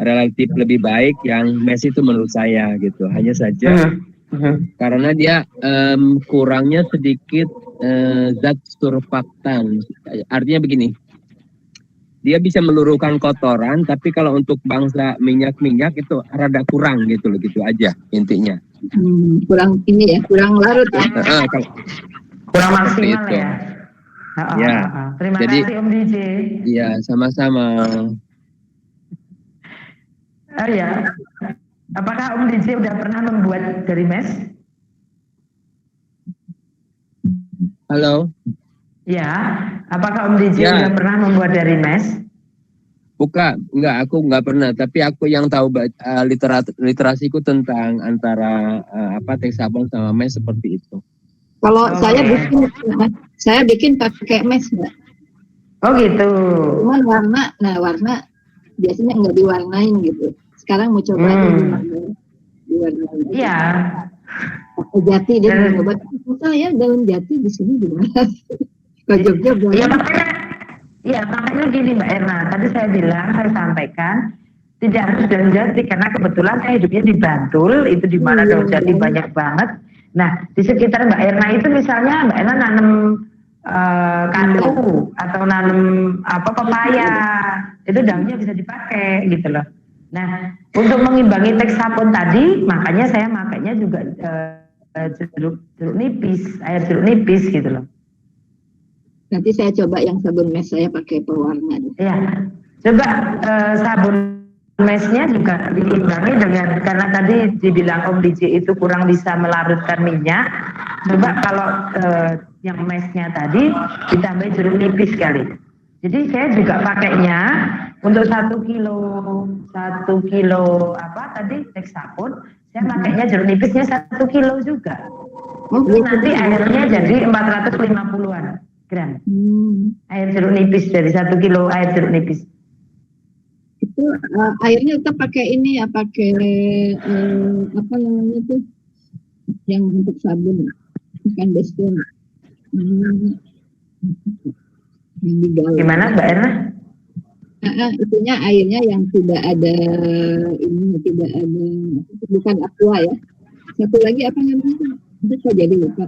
relatif lebih baik yang mes itu menurut saya gitu. Hanya saja karena dia kurangnya sedikit zat surfaktan. Artinya begini, dia bisa meluruhkan kotoran, tapi kalau untuk bangsa minyak itu rada kurang gitu loh, gitu aja intinya.
Kurang ini ya, kurang larut ya.
Kurang maksimal
itu.
ya.
Ya.
Terima
Jadi,
kasih Om DJ.
Iya, sama-sama.
Oh ya. Apakah Om DJ udah pernah membuat dari mes?
Halo.
Ya. Apakah Om DJ
Ya.
udah pernah membuat dari mes?
Aku nggak pernah. Tapi aku yang tahu literasiku tentang antara Texapon sama mes seperti itu.
Kalau saya bikin pakai mes Mbak.
Oh gitu.
Cuman warna biasanya nggak diwarnain gitu. Sekarang mau coba diwarnain.
Iya.
Pakai jati dia mau coba. Saya daun jati di sini gimana? Ke Jogja
Iya
boleh.
makanya gini Mbak Erna. Tadi saya sampaikan tidak harus daun jati karena kebetulan saya hidupnya di Bantul, itu di mana daun jati banyak banget. Nah di sekitar Mbak Erna itu misalnya Mbak Erna nanam katu atau nanam pepaya, itu daunnya bisa dipakai gitu loh. Nah untuk mengimbangi Texapon tadi, makanya saya makainya juga jeruk nipis, air jeruk nipis gitu loh.
Nanti saya coba yang sabun mes saya pakai pewarna.
Ya, coba sabun mesnya juga diimbangi dengan, karena tadi dibilang Om DJ itu kurang bisa melarutkan minyak. Coba kalau yang mesnya tadi ditambah jeruk nipis kali. Jadi saya juga pakainya Untuk 1 kilo apa tadi Texapon, saya pakainya jeruk nipisnya 1 kilo juga.
Oh,
Itu
gitu.
nanti airnya jadi 450-an gram. Air jeruk nipis dari 1 kilo air jeruk nipis.
Itu airnya kita pakai ini ya, pakai apa namanya itu yang untuk sabun, bukan basecamp. Yang digalau.
Gimana Mbak Erna?
Itunya airnya yang tidak ada ini, tidak ada, bukan aqua ya. Satu lagi apa namanya? Itu saya jadi lupa.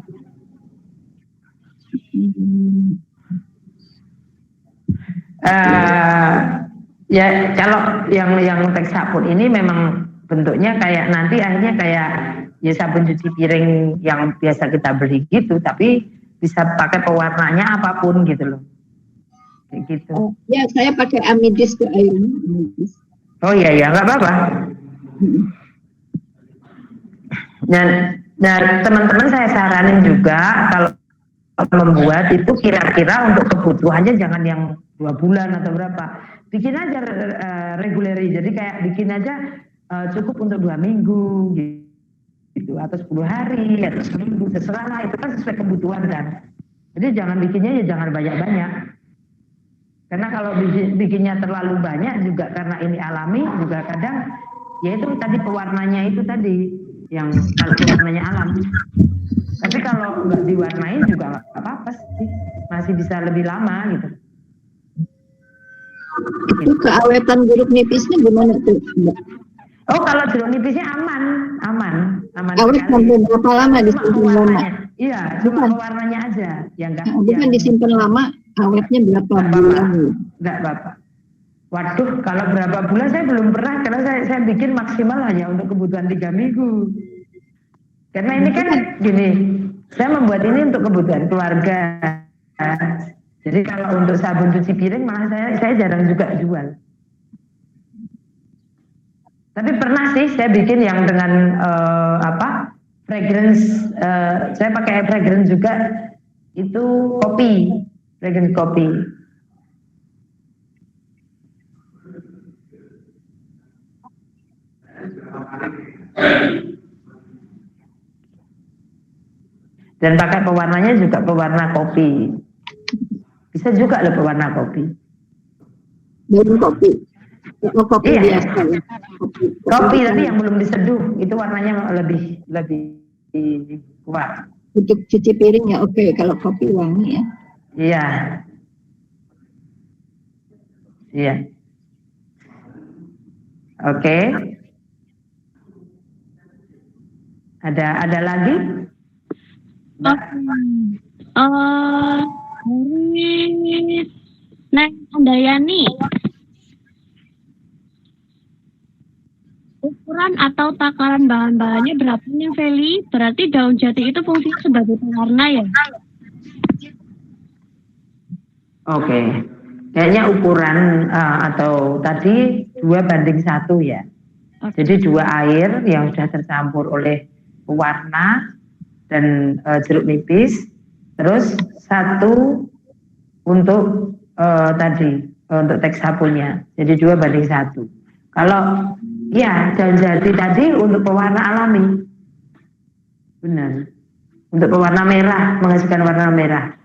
Ya kalau yang Texapon ini memang bentuknya kayak nanti akhirnya kayak ya sabun cuci piring yang biasa kita beli gitu, tapi bisa pakai pewarnanya apapun gitu loh. Kayak gitu.
Ya saya pakai Amidis tuh airnya. Amidis.
Oh iya ya nggak apa-apa. Nah teman-teman saya saranin juga kalau membuat itu kira-kira untuk kebutuhannya jangan yang 2 bulan atau berapa, bikin aja reguleri, jadi kayak bikin aja cukup untuk 2 minggu gitu atau 10 hari atau seminggu, terserah lah, itu kan sesuai kebutuhan kan. Jadi jangan bikinnya ya jangan banyak-banyak, karena kalau bikinnya terlalu banyak juga karena ini alami juga kadang ya itu tadi pewarnanya itu tadi yang kalau pewarnanya alam. Tapi kalau nggak diwarnain juga nggak apa-apa sih, masih bisa lebih lama gitu.
Itu keawetan jeruk nipisnya gimana tuh, Mbak?
Oh kalau jeruk nipisnya aman.
Awet sampai berapa lama disimpan lama?
Iya, cuma pewarnanya aja yang nggak.
Bukan disimpan lama, awetnya berapa bulan?
Nggak apa-apa. Waduh, kalau berapa bulan saya belum pernah, karena saya bikin maksimal hanya untuk kebutuhan 3 minggu. Karena ini kan gini, saya membuat ini untuk kebutuhan keluarga. Jadi kalau untuk sabun cuci piring malah saya jarang juga jual. Tapi pernah sih saya bikin yang dengan fragrance, saya pakai fragrance juga, itu kopi, fragrance kopi. Dan pakai pewarnanya juga pewarna kopi. Bisa juga loh pewarna kopi.
Daun kopi. Kopi
iya.
biasa ya.
Kopi tapi yang belum diseduh, itu warnanya lebih kuat.
Untuk cuci piring ya oke, kalau kopi wangi ya.
Iya. Iya. Oke. Ada lagi?
Dari Neng Andayani, ukuran atau takaran bahan-bahannya berapa nih Feli? Berarti daun jati itu fungsinya sebagai pewarna ya?
Oke. Kayaknya ukuran atau tadi 2:1 ya. Jadi 2 air yang sudah tercampur oleh pewarna dan jeruk nipis, terus 1 untuk untuk Texaponnya. Jadi 2:1. Kalau ya daun jati tadi untuk pewarna alami, benar. Untuk pewarna merah, menghasilkan warna merah.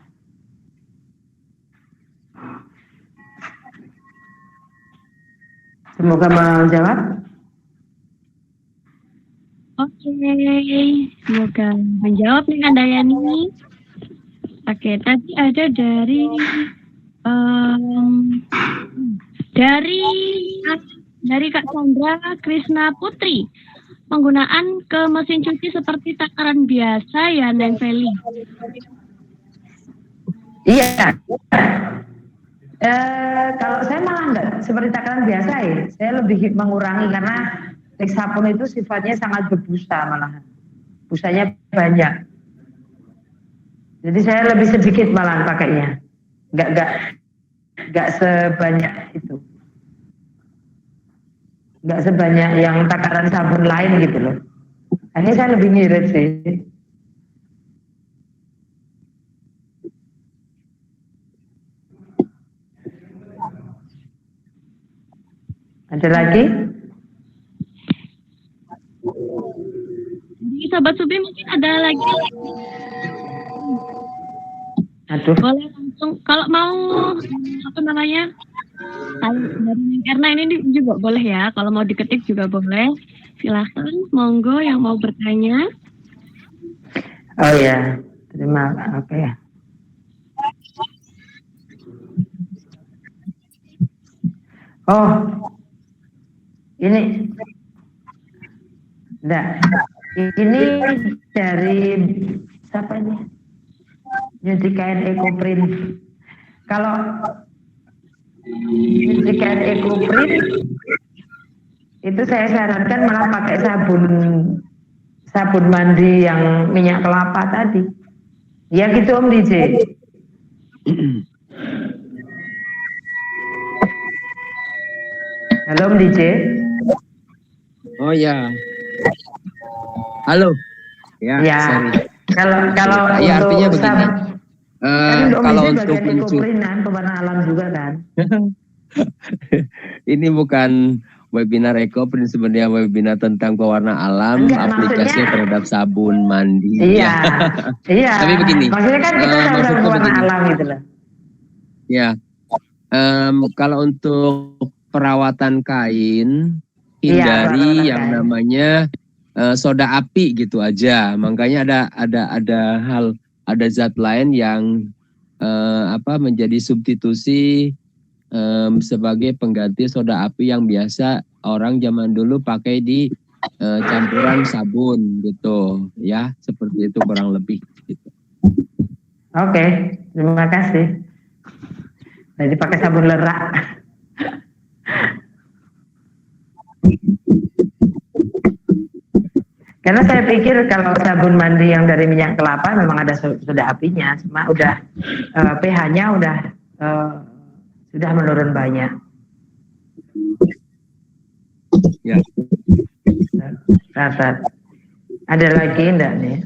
Semoga menjawab.
Oke, semoga menjawab nih Andayani. Oke, tadi ada dari Kak Sandra Krisna Putri. Penggunaan ke mesin cuci seperti takaran biasa ya Neng Feli?
Iya. Kalau saya malah enggak seperti takaran biasa ya. Saya lebih mengurangi karena Texapon itu sifatnya sangat berbusa malahan. Busanya banyak. Jadi saya lebih sedikit malah pakainya. Enggak sebanyak itu. Enggak sebanyak yang takaran sabun lain gitu loh. Ini saya lebih ngirit sih. Ada lagi?
Jadi Sobat Subi mungkin ada lagi.
Aduh.
Boleh langsung kalau mau apa namanya? Dari karena ini juga boleh ya. Kalau mau diketik juga boleh. Silahkan, monggo yang mau bertanya.
Oh ya, terima kasih. Oh, ini enggak. Ini dari siapa ini? Nyucikan Ecoprint. Kalau nyucikan Ecoprint itu saya sarankan malah pakai sabun mandi yang minyak kelapa tadi. Ya gitu Om DJ. Halo Om DJ.
Oh ya. Halo. Ya,
Ya.
sorry.
Kalau
Ya, artinya
untuk
begini.
kan Om
Kalau
DJ
untuk
bagian Ecoprint kan, pewarna alam juga kan.
ini bukan webinar Ecoprint, sebenarnya webinar tentang pewarna alam,
Enggak,
aplikasi
maksudnya-
terhadap sabun mandi.
Iya, iya.
Tapi begini,
Maksudnya kan kita sama-sama
maksudku
pewarna
begini.
alam gitu loh.
Ya, kalau untuk perawatan kain,
Iya,
hindari
perawatan
yang
kain.
namanya soda api gitu aja. Makanya ada zat lain yang menjadi substitusi sebagai pengganti soda api yang biasa orang zaman dulu pakai di campuran sabun gitu, ya, seperti itu kurang lebih. Gitu.
Oke, terima kasih. Jadi pakai sabun lerak. Karena saya pikir kalau sabun mandi yang dari minyak kelapa memang ada soda apinya, cuma udah pH-nya udah sudah menurun banyak.
Ya.
Rasa. Ada lagi enggak nih?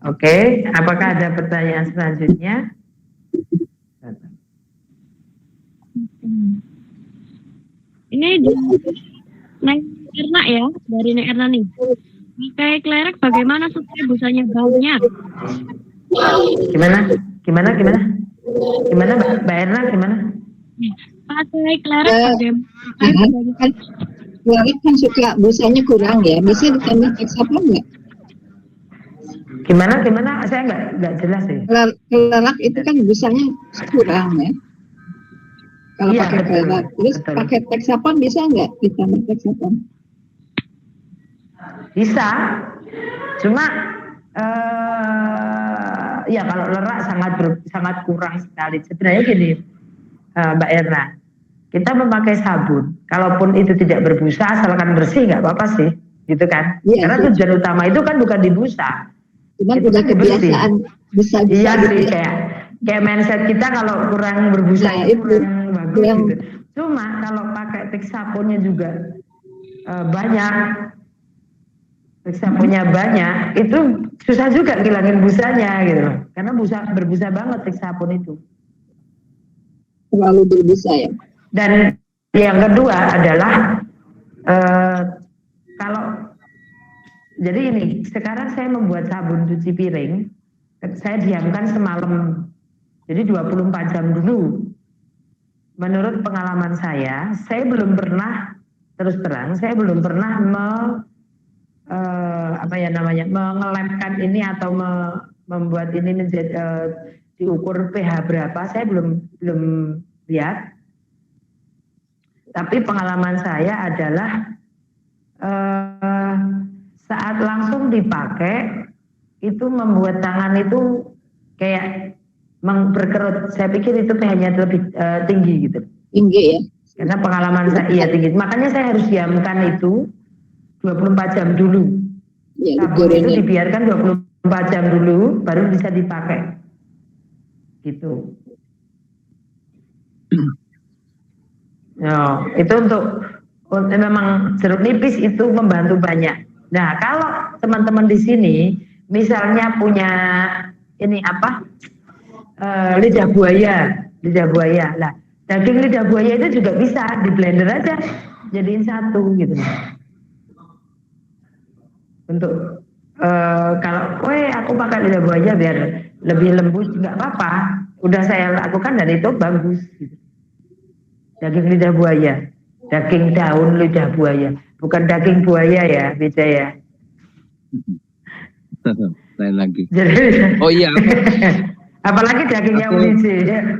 Oke, apakah ada pertanyaan selanjutnya?
Ini Neng Erna ya, dari Neng Erna nih. Pakai klerek bagaimana supaya busanya banyak?
Gimana? Gimana Mbak Erna gimana?
Pakai klerek
Eh,
bagaimana?
kan klerek kan suka busanya kurang ya, bisa ditambah hexapon nggak?
Gimana? Saya nggak jelas sih.
Klerek itu kan busanya kurang ya. Kalau
Iya,
pakai
betul,
klerek, terus
betul.
pakai hexapon bisa nggak ditambah hexapon?
Bisa, cuma ya kalau lerak sangat kurang sekali. Sebenarnya gini, Mbak Erna, kita memakai sabun, kalaupun itu tidak berbusa, asalkan bersih nggak apa-apa sih, gitu kan?
Iya,
Karena
iya.
tujuan utama itu kan bukan dibusa.
Cuman
Itu
udah
kan bersih.
kebiasaan bisa-bisa
Iya
gitu
sih,
ya.
kayak mindset kita kalau kurang berbusa
Nah,
itu
itu.
kurang bagus
Yang-
gitu. Cuma kalau pakai Texaponnya juga banyak, Texaponnya banyak, itu susah juga ngilangin busanya gitu loh. Karena berbusa banget Texapon itu.
terlalu berbusa ya.
Dan yang kedua adalah kalau jadi ini sekarang saya membuat sabun cuci piring, saya diamkan semalam, jadi 24 jam dulu. Menurut pengalaman saya belum pernah, terus terang, saya belum pernah mengelemkan ini atau membuat ini menjadi diukur pH berapa, saya belum lihat. Tapi pengalaman saya adalah saat langsung dipakai itu membuat tangan itu kayak berkerut. Saya pikir itu pH-nya lebih tinggi gitu.
Tinggi ya.
Karena pengalaman saya iya tinggi. Makanya saya harus diamkan itu 24 jam dulu.
Ya,
Sabun itu
ukurannya.
dibiarkan 24 jam dulu baru bisa dipakai. Gitu. No, itu untuk memang jeruk nipis itu membantu banyak. Nah, kalau teman-teman di sini misalnya punya ini lidah buaya. Nah, Daging lidah buaya itu juga bisa di blender aja, jadiin satu gitu. Untuk kalau aku pakai lidah buaya biar lebih lembut, nggak apa-apa. Udah saya lakukan dan itu bagus. Gitu. Daging lidah buaya, daging daun lidah buaya, bukan daging buaya ya, beda ya.
Lain lagi.
Jadi,
Oh iya.
apalagi dagingnya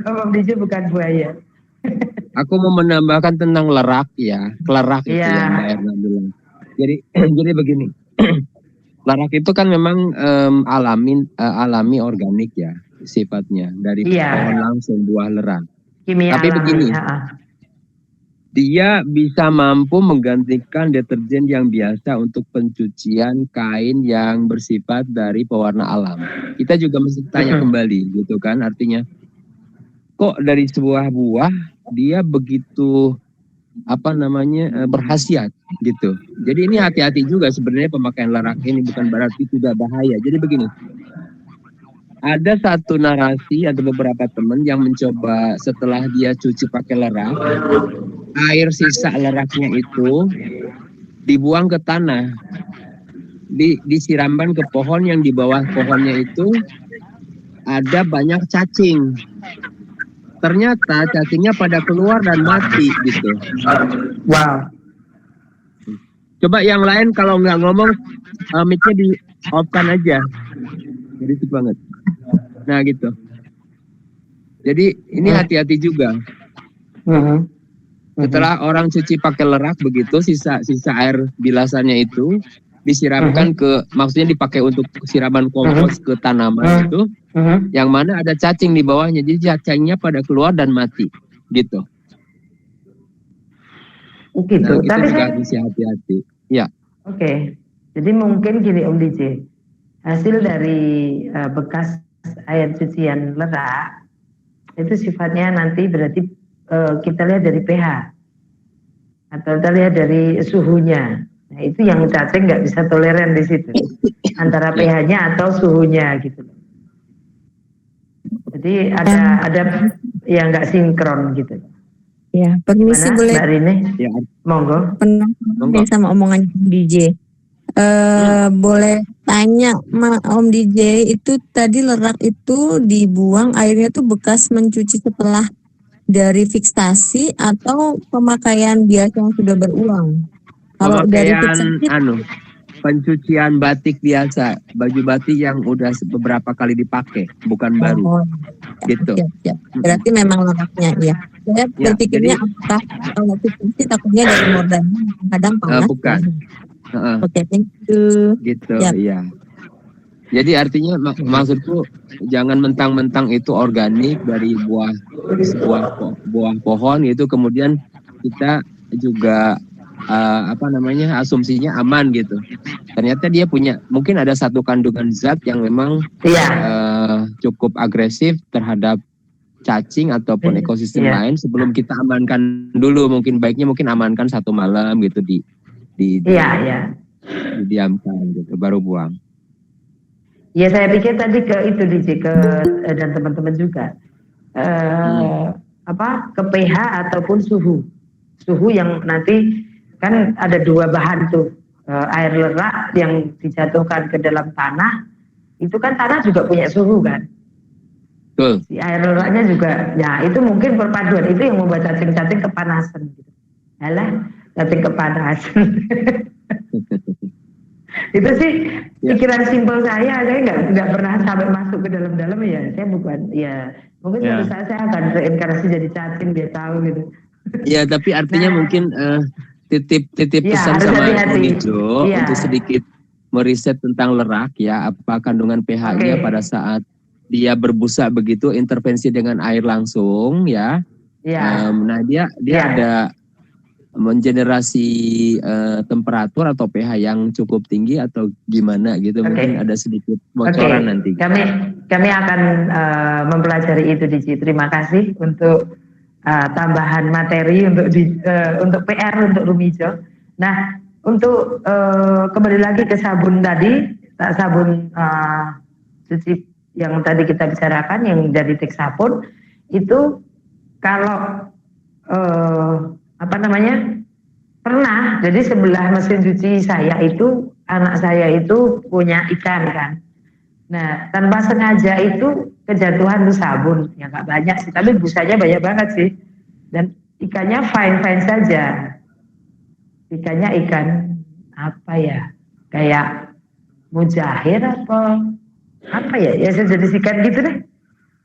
Om DJ bukan buaya.
Aku mau menambahkan tentang lerak ya, kelerak itu
Iya.
yang Mbak Erna bilang. Jadi begini, lerak itu kan memang alami organik ya sifatnya dari
Iya.
pohon langsung buah lerak.
Kimia
Tapi
alami.
begini, dia bisa mampu menggantikan deterjen yang biasa untuk pencucian kain yang bersifat dari pewarna alam. Kita juga mesti tanya kembali gitu kan, artinya kok dari sebuah buah dia begitu berkhasiat gitu. Jadi ini hati-hati juga sebenarnya pemakaian lerak ini, bukan berarti tidak bahaya. Jadi begini, ada satu narasi, ada beberapa teman yang mencoba setelah dia cuci pakai lerak, air sisa leraknya itu dibuang ke tanah, disiramkan ke pohon, yang di bawah pohonnya itu ada banyak cacing. Ternyata cacingnya pada keluar dan mati gitu.
Wow.
Coba yang lain kalau nggak ngomong, mic-nya di off-kan aja. Berisik banget. Nah gitu. Jadi ini hati-hati juga. Setelah orang cuci pakai lerak begitu, sisa air bilasannya itu disiramkan maksudnya dipakai untuk siraman kompos ke tanaman itu, yang mana ada cacing di bawahnya. Jadi cacingnya pada keluar dan mati, gitu.
Gitu.
Nah, gitu
Tapi
juga harus hati-hati. Ya.
Oke. Jadi mungkin gini Om DJ, hasil dari bekas air cucian lerak itu sifatnya nanti berarti kita lihat dari pH atau kita lihat dari suhunya. Nah, itu yang cacing nggak bisa toleran di situ antara pH-nya atau suhunya gitu. Jadi ada yang nggak sinkron gitu.
Ya, permisi
Gimana,
boleh
Mbak Rini?
Ya.
Monggo.
penasaran sama omongan DJ. Boleh tanya Om DJ, itu tadi lerak itu dibuang airnya tuh bekas mencuci setelah dari fiksasi atau pemakaian biasa yang sudah berulang? Kalau dari fiksasi
pencucian batik biasa, baju batik yang udah beberapa kali dipakai, bukan baru. Gitu.
Siap. Berarti memang leraknya ya. Saya berpikirnya apakah kalau fiksasi takutnya dari modal kadang panas.
Bukan.
Oke, thank you.
Gitu,
Yap.
iya. Jadi artinya maksudku jangan mentang-mentang itu organik dari buah pohon itu kemudian kita juga asumsinya aman gitu. Ternyata dia punya, mungkin ada satu kandungan zat yang memang cukup agresif terhadap cacing ataupun ekosistem lain. Sebelum kita amankan dulu, baiknya amankan 1 malam gitu didiamkan gitu baru buang.
Ya saya pikir tadi ke itu DJ dan teman-teman juga ke pH ataupun suhu yang nanti kan ada 2 bahan tuh, air lerak yang dijatuhkan ke dalam tanah, itu kan tanah juga punya suhu kan.
Betul.
Si air leraknya juga, ya itu mungkin perpaduan itu yang membuat cacing-cacing kepanasan gitu. Alah, cacing kepanasan. Itu sih pikiran simpel saya nggak pernah sampai masuk ke dalam-dalam ya. Saya bukan, mungkin suatu saat saya akan reinkarnasi jadi cacing, dia tahu gitu.
Ya, tapi artinya mungkin titip pesan sama Munijo untuk sedikit meriset tentang lerak ya, apa kandungan pH-nya pada saat dia berbusa begitu, intervensi dengan air langsung ya. Nah dia ada mengenerasi temperatur atau pH yang cukup tinggi atau gimana gitu. Mungkin ada sedikit bocoran nanti.
Kami akan mempelajari itu DJ. Terima kasih untuk tambahan materi untuk PR untuk Rumijo. Nah, untuk kembali lagi ke sabun tadi, sabun cuci yang tadi kita bicarakan yang dari Texapon itu kalau apa namanya, pernah. Jadi sebelah mesin cuci saya itu, anak saya itu punya ikan kan. Nah, tanpa sengaja itu kejatuhan tuh sabun. Ya nggak banyak sih, tapi busanya banyak banget sih. Dan ikannya fine-fine saja. Ikannya ikan apa ya? Kayak mujahir apa ya? Ya sejenis ikan gitu deh.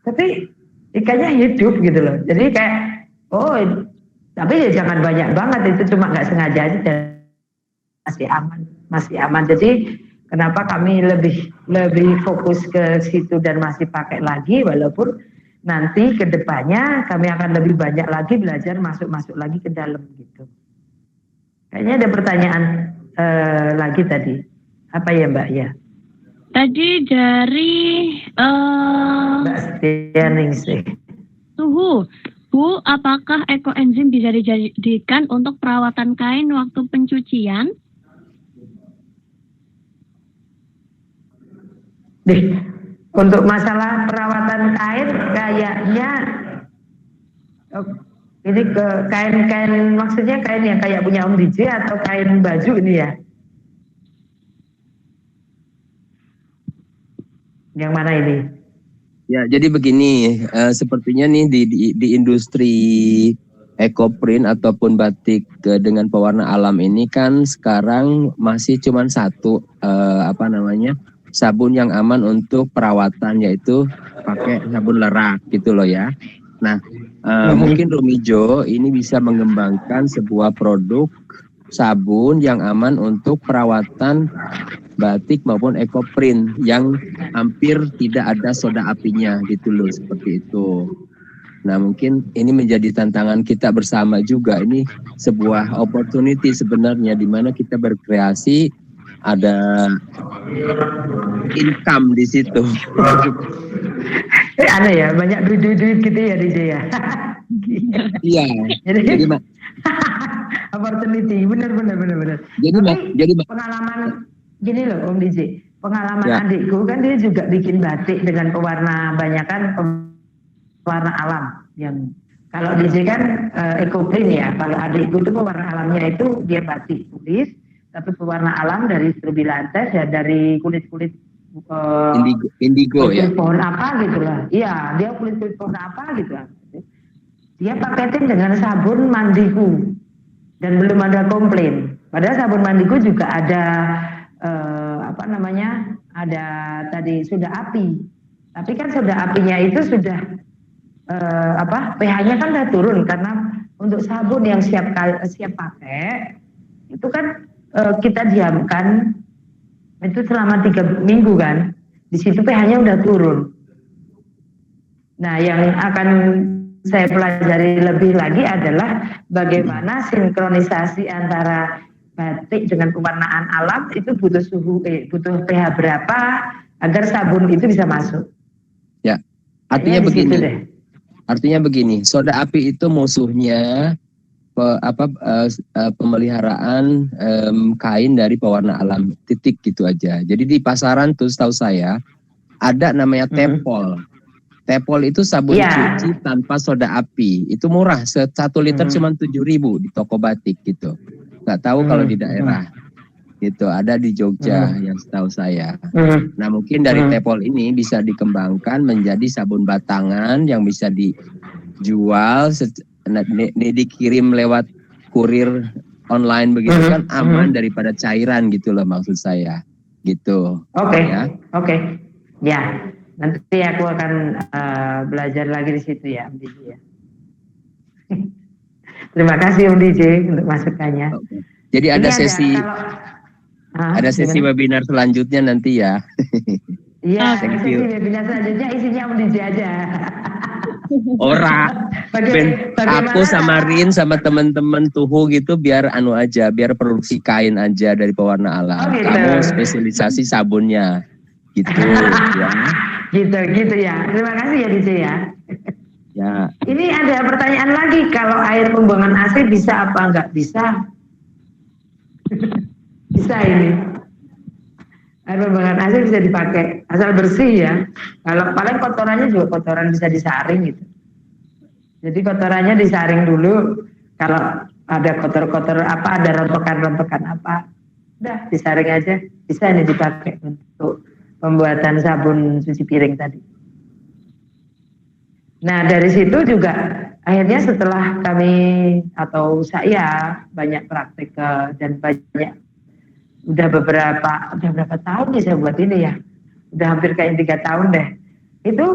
Tapi ikannya hidup gitu loh. Jadi kayak, oh, tapi ya jangan banyak banget, itu cuma nggak sengaja aja dan masih aman. Jadi kenapa kami lebih fokus ke situ dan masih pakai lagi, walaupun nanti ke depannya kami akan lebih banyak lagi belajar masuk lagi ke dalam gitu. Kayaknya ada pertanyaan lagi tadi. Apa ya Mbak ya?
Tadi dari
Mbak Stianingsih.
suhu. Bu, apakah ekoenzim bisa dijadikan untuk perawatan kain waktu pencucian?
Untuk masalah perawatan kain kayaknya ini ke kain maksudnya kain yang kayak punya Om DJ atau kain baju ini ya? Yang mana ini?
Ya, jadi begini, sepertinya nih di industri ekoprint ataupun batik dengan pewarna alam ini kan sekarang masih cuma satu sabun yang aman untuk perawatan, yaitu pakai sabun lerak gitu loh ya. Nah, mungkin Rumijo ini bisa mengembangkan sebuah produk sabun yang aman untuk perawatan batik maupun ekoprint yang hampir tidak ada soda apinya gitu loh, seperti itu. Nah, mungkin ini menjadi tantangan kita bersama juga. Ini sebuah opportunity sebenarnya di mana kita berkreasi, ada income di situ.
Aneh ya, banyak duit gitu ya DJ ya.
Iya. Jadi
opportunity, benar.
Jadi
pengalaman gini loh Om DJ, pengalaman
ya.
adikku kan dia juga bikin batik dengan pewarna, banyak kan pewarna alam. Yang kalau DJ kan ekoprint ya, kalau adikku itu pewarna alamnya itu dia batik tulis, tapi pewarna alam dari strobilantes ya, dari kulit-kulit
indigo ya.
Pohon apa gitu lah. Iya, dia kulit-kulit pohon apa gitu lah. Dia paketin dengan sabun mandiku dan belum ada komplain. Padahal sabun mandiku juga ada ada tadi soda api. Tapi kan soda apinya itu sudah pH-nya kan udah turun, karena untuk sabun yang siap pakai itu kan kita diamkan itu selama 3 minggu kan. Di situ pH-nya udah turun. Nah, yang akan saya pelajari lebih lagi adalah bagaimana sinkronisasi antara batik dengan pewarnaan alam itu butuh butuh pH berapa agar sabun itu bisa masuk.
Ya, artinya begini. Artinya begini, soda api itu musuhnya pemeliharaan kain dari pewarna alam, titik gitu aja. Jadi di pasaran tuh setahu saya ada namanya Tepol. Tepol itu sabun cuci tanpa soda api. Itu murah, 1 liter cuma 7.000 di toko batik gitu. Nggak tahu kalau di daerah. Gitu, ada di Jogja yang setahu saya. Nah, mungkin dari Tepol ini bisa dikembangkan menjadi sabun batangan yang bisa dijual, dikirim lewat kurir online begitu kan aman daripada cairan gitu loh, maksud saya. Gitu.
Oke. Ya. Nanti aku akan belajar lagi di situ ya, Om DJ ya. Terima kasih Om DJ untuk masukannya.
Okay. Jadi ada sesi webinar selanjutnya nanti ya.
Iya, sesi webinar selanjutnya isinya Om DJ aja.
Aku sama Rin sama teman-teman Tuhu gitu biar biar produksi kain aja dari pewarna alam.
Oh, gitu.
Kamu spesialisasi sabunnya. Gitu ya.
Gitu ya. Terima kasih ya DJ ya.
Ya.
Ini ada pertanyaan lagi, kalau air pembuangan AC bisa apa enggak bisa? Bisa ini. Air pembuangan AC bisa dipakai asal bersih ya. Kalau paling kotorannya juga kotoran bisa disaring gitu. Jadi kotorannya disaring dulu. Kalau ada kotor-kotor apa, ada rontokan-rontokan apa, udah disaring aja. Bisa ini dipakai untuk pembuatan sabun cuci piring tadi. Nah dari situ juga akhirnya setelah kami atau saya banyak praktek dan banyak udah berapa tahun nih saya buat ini ya, udah hampir kayak 3 tahun deh. Itu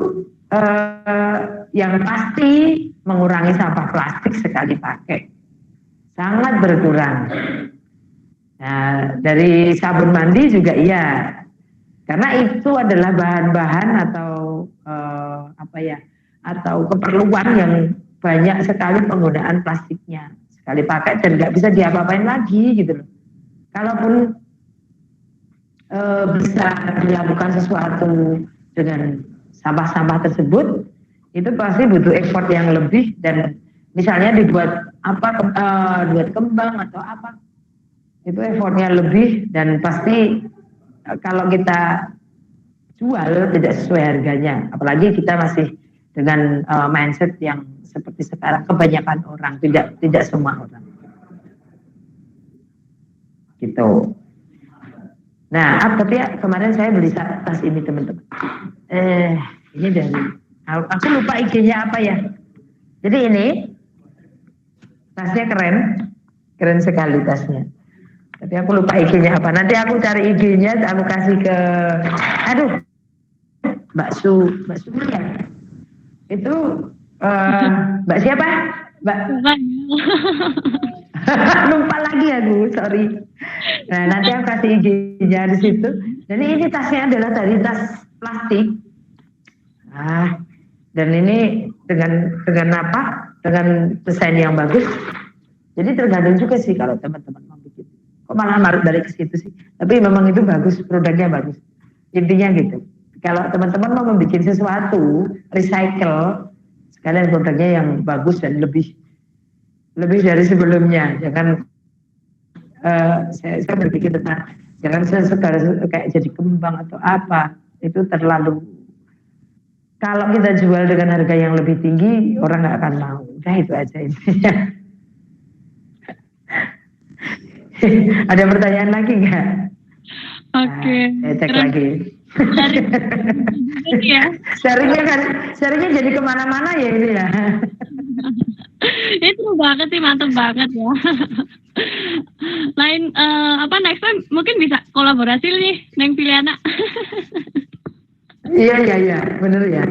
yang pasti mengurangi sampah plastik sekali pakai sangat berkurang. Nah dari sabun mandi juga iya, karena itu adalah bahan-bahan atau atau keperluan yang banyak sekali penggunaan plastiknya, sekali pakai dan nggak bisa diapa-apain lagi gitu loh. Kalaupun bisa dilakukan sesuatu dengan sampah-sampah tersebut, itu pasti butuh effort yang lebih, dan misalnya dibuat buat kembang atau apa, itu effortnya lebih, dan pasti kalau kita jual tidak sesuai harganya, apalagi kita masih dengan mindset yang seperti sekarang kebanyakan orang, tidak semua orang gitu. Nah, tapi ya, kemarin saya beli tas ini teman-teman. Ini dari aku lupa IG-nya apa ya. Jadi ini tasnya keren sekali tasnya. Tapi aku lupa IG-nya apa. Nanti aku cari IG-nya, aku kasih ke, Mbak Sumi ya. Itu Mbak siapa? Mbak lupa lagi aku, sorry. Nah nanti aku kasih IG-nya di situ. Dan ini tasnya adalah dari tas plastik. Dan ini dengan apa? Dengan desain yang bagus. Jadi tergantung juga sih kalau teman-teman mau bikin. Kok malah balik ke situ sih? Tapi memang itu bagus, produknya bagus. Intinya gitu. Kalau teman-teman mau membuat sesuatu, recycle, sekalian produknya yang bagus dan lebih dari sebelumnya. Jangan saya berpikir tentang jangan segala kayak jadi kembang atau apa, itu terlalu. Kalau kita jual dengan harga yang lebih tinggi, orang nggak akan mau. Udah itu aja intinya. Ada pertanyaan lagi nggak?
Oke.
Saya cek lagi. Sharingnya jadi kemana-mana ya ini ya.
Itu banget sih, mantep banget ya. Next time mungkin bisa kolaborasi nih Neng Piliana.
Iya, bener ya.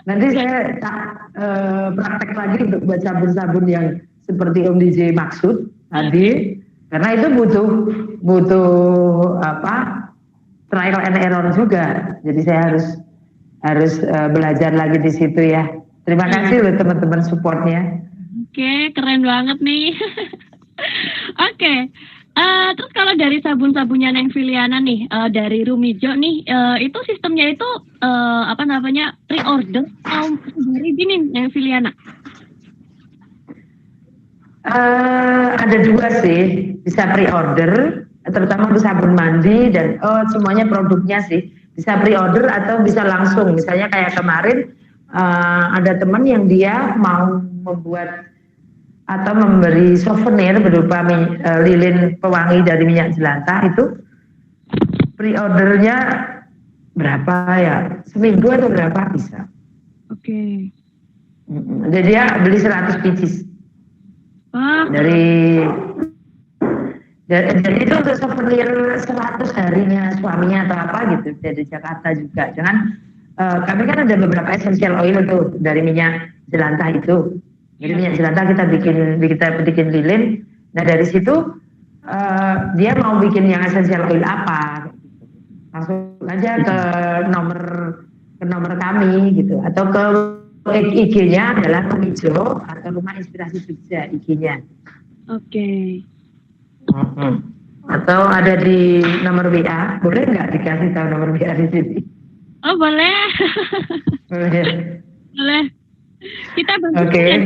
Nanti saya praktek lagi untuk buat sabun-sabun yang seperti Om DJ maksud tadi, karena itu butuh trial and error juga. Jadi saya harus belajar lagi di situ ya. Terima kasih loh teman-teman supportnya.
Oke, keren banget nih. Oke. Terus kalau dari sabun-sabunnya Neng Filiana nih, dari Rumijo nih, itu sistemnya itu pre-order atau dari gini Neng Filiana?
Ada dua sih, bisa pre-order, terutama untuk sabun mandi dan semuanya produknya sih bisa pre-order atau bisa langsung. Misalnya kayak kemarin ada teman yang dia mau membuat atau memberi souvenir berupa lilin pewangi dari minyak jelantah, itu pre-ordernya berapa ya, seminggu atau berapa bisa. Oke. Jadi dia beli 100 pieces. Jadi itu untuk souvenir 100 harinya suaminya atau apa gitu dari Jakarta juga. Jangan kami kan ada beberapa essential oil tuh dari minyak jelantah itu. Jadi minyak jelantah kita bikin lilin. Nah dari situ dia mau bikin yang essential oil apa, langsung aja ke nomor kami gitu, atau ke IG-nya adalah Rumijo atau Rumah Inspirasi Jogja IG-nya. Oke. Atau ada di nomor WA, boleh nggak dikasih tahu nomor WA di sini?
Oh boleh. Boleh. Kita bantu share.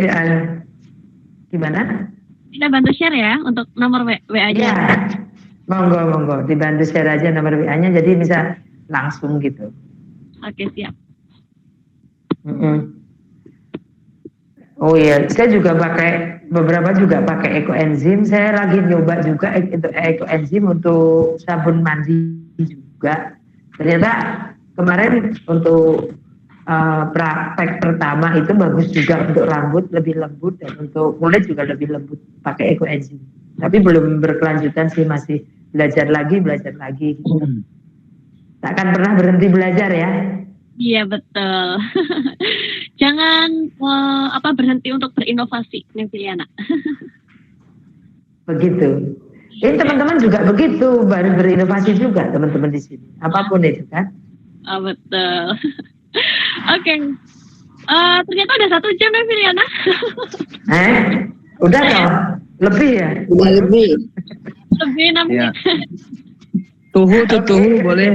Gimana?
Kita bantu share ya untuk nomor WA-nya.
Ya, monggo dibantu share aja nomor WA-nya, jadi bisa langsung gitu.
Oke, siap.
Oh iya, saya juga pakai beberapa juga pakai ekoenzim. Saya lagi nyoba juga ekoenzim untuk sabun mandi juga. Ternyata kemarin untuk praktek pertama itu bagus juga untuk rambut lebih lembut dan untuk kulit juga lebih lembut pakai ekoenzim. Tapi belum berkelanjutan sih, masih belajar lagi. Tak akan pernah berhenti belajar ya.
Iya betul. Jangan berhenti untuk berinovasi, Neviliana.
Begitu. Ini teman-teman juga begitu, baru berinovasi juga teman-teman di sini. Apapun itu kan.
Oh, betul. Oke. Ternyata udah 1 jam ya, Neviliana.
Udah toh? Lebih ya?
Udah lebih.
Lebih 6
Ya.
menit.
Tuhu boleh.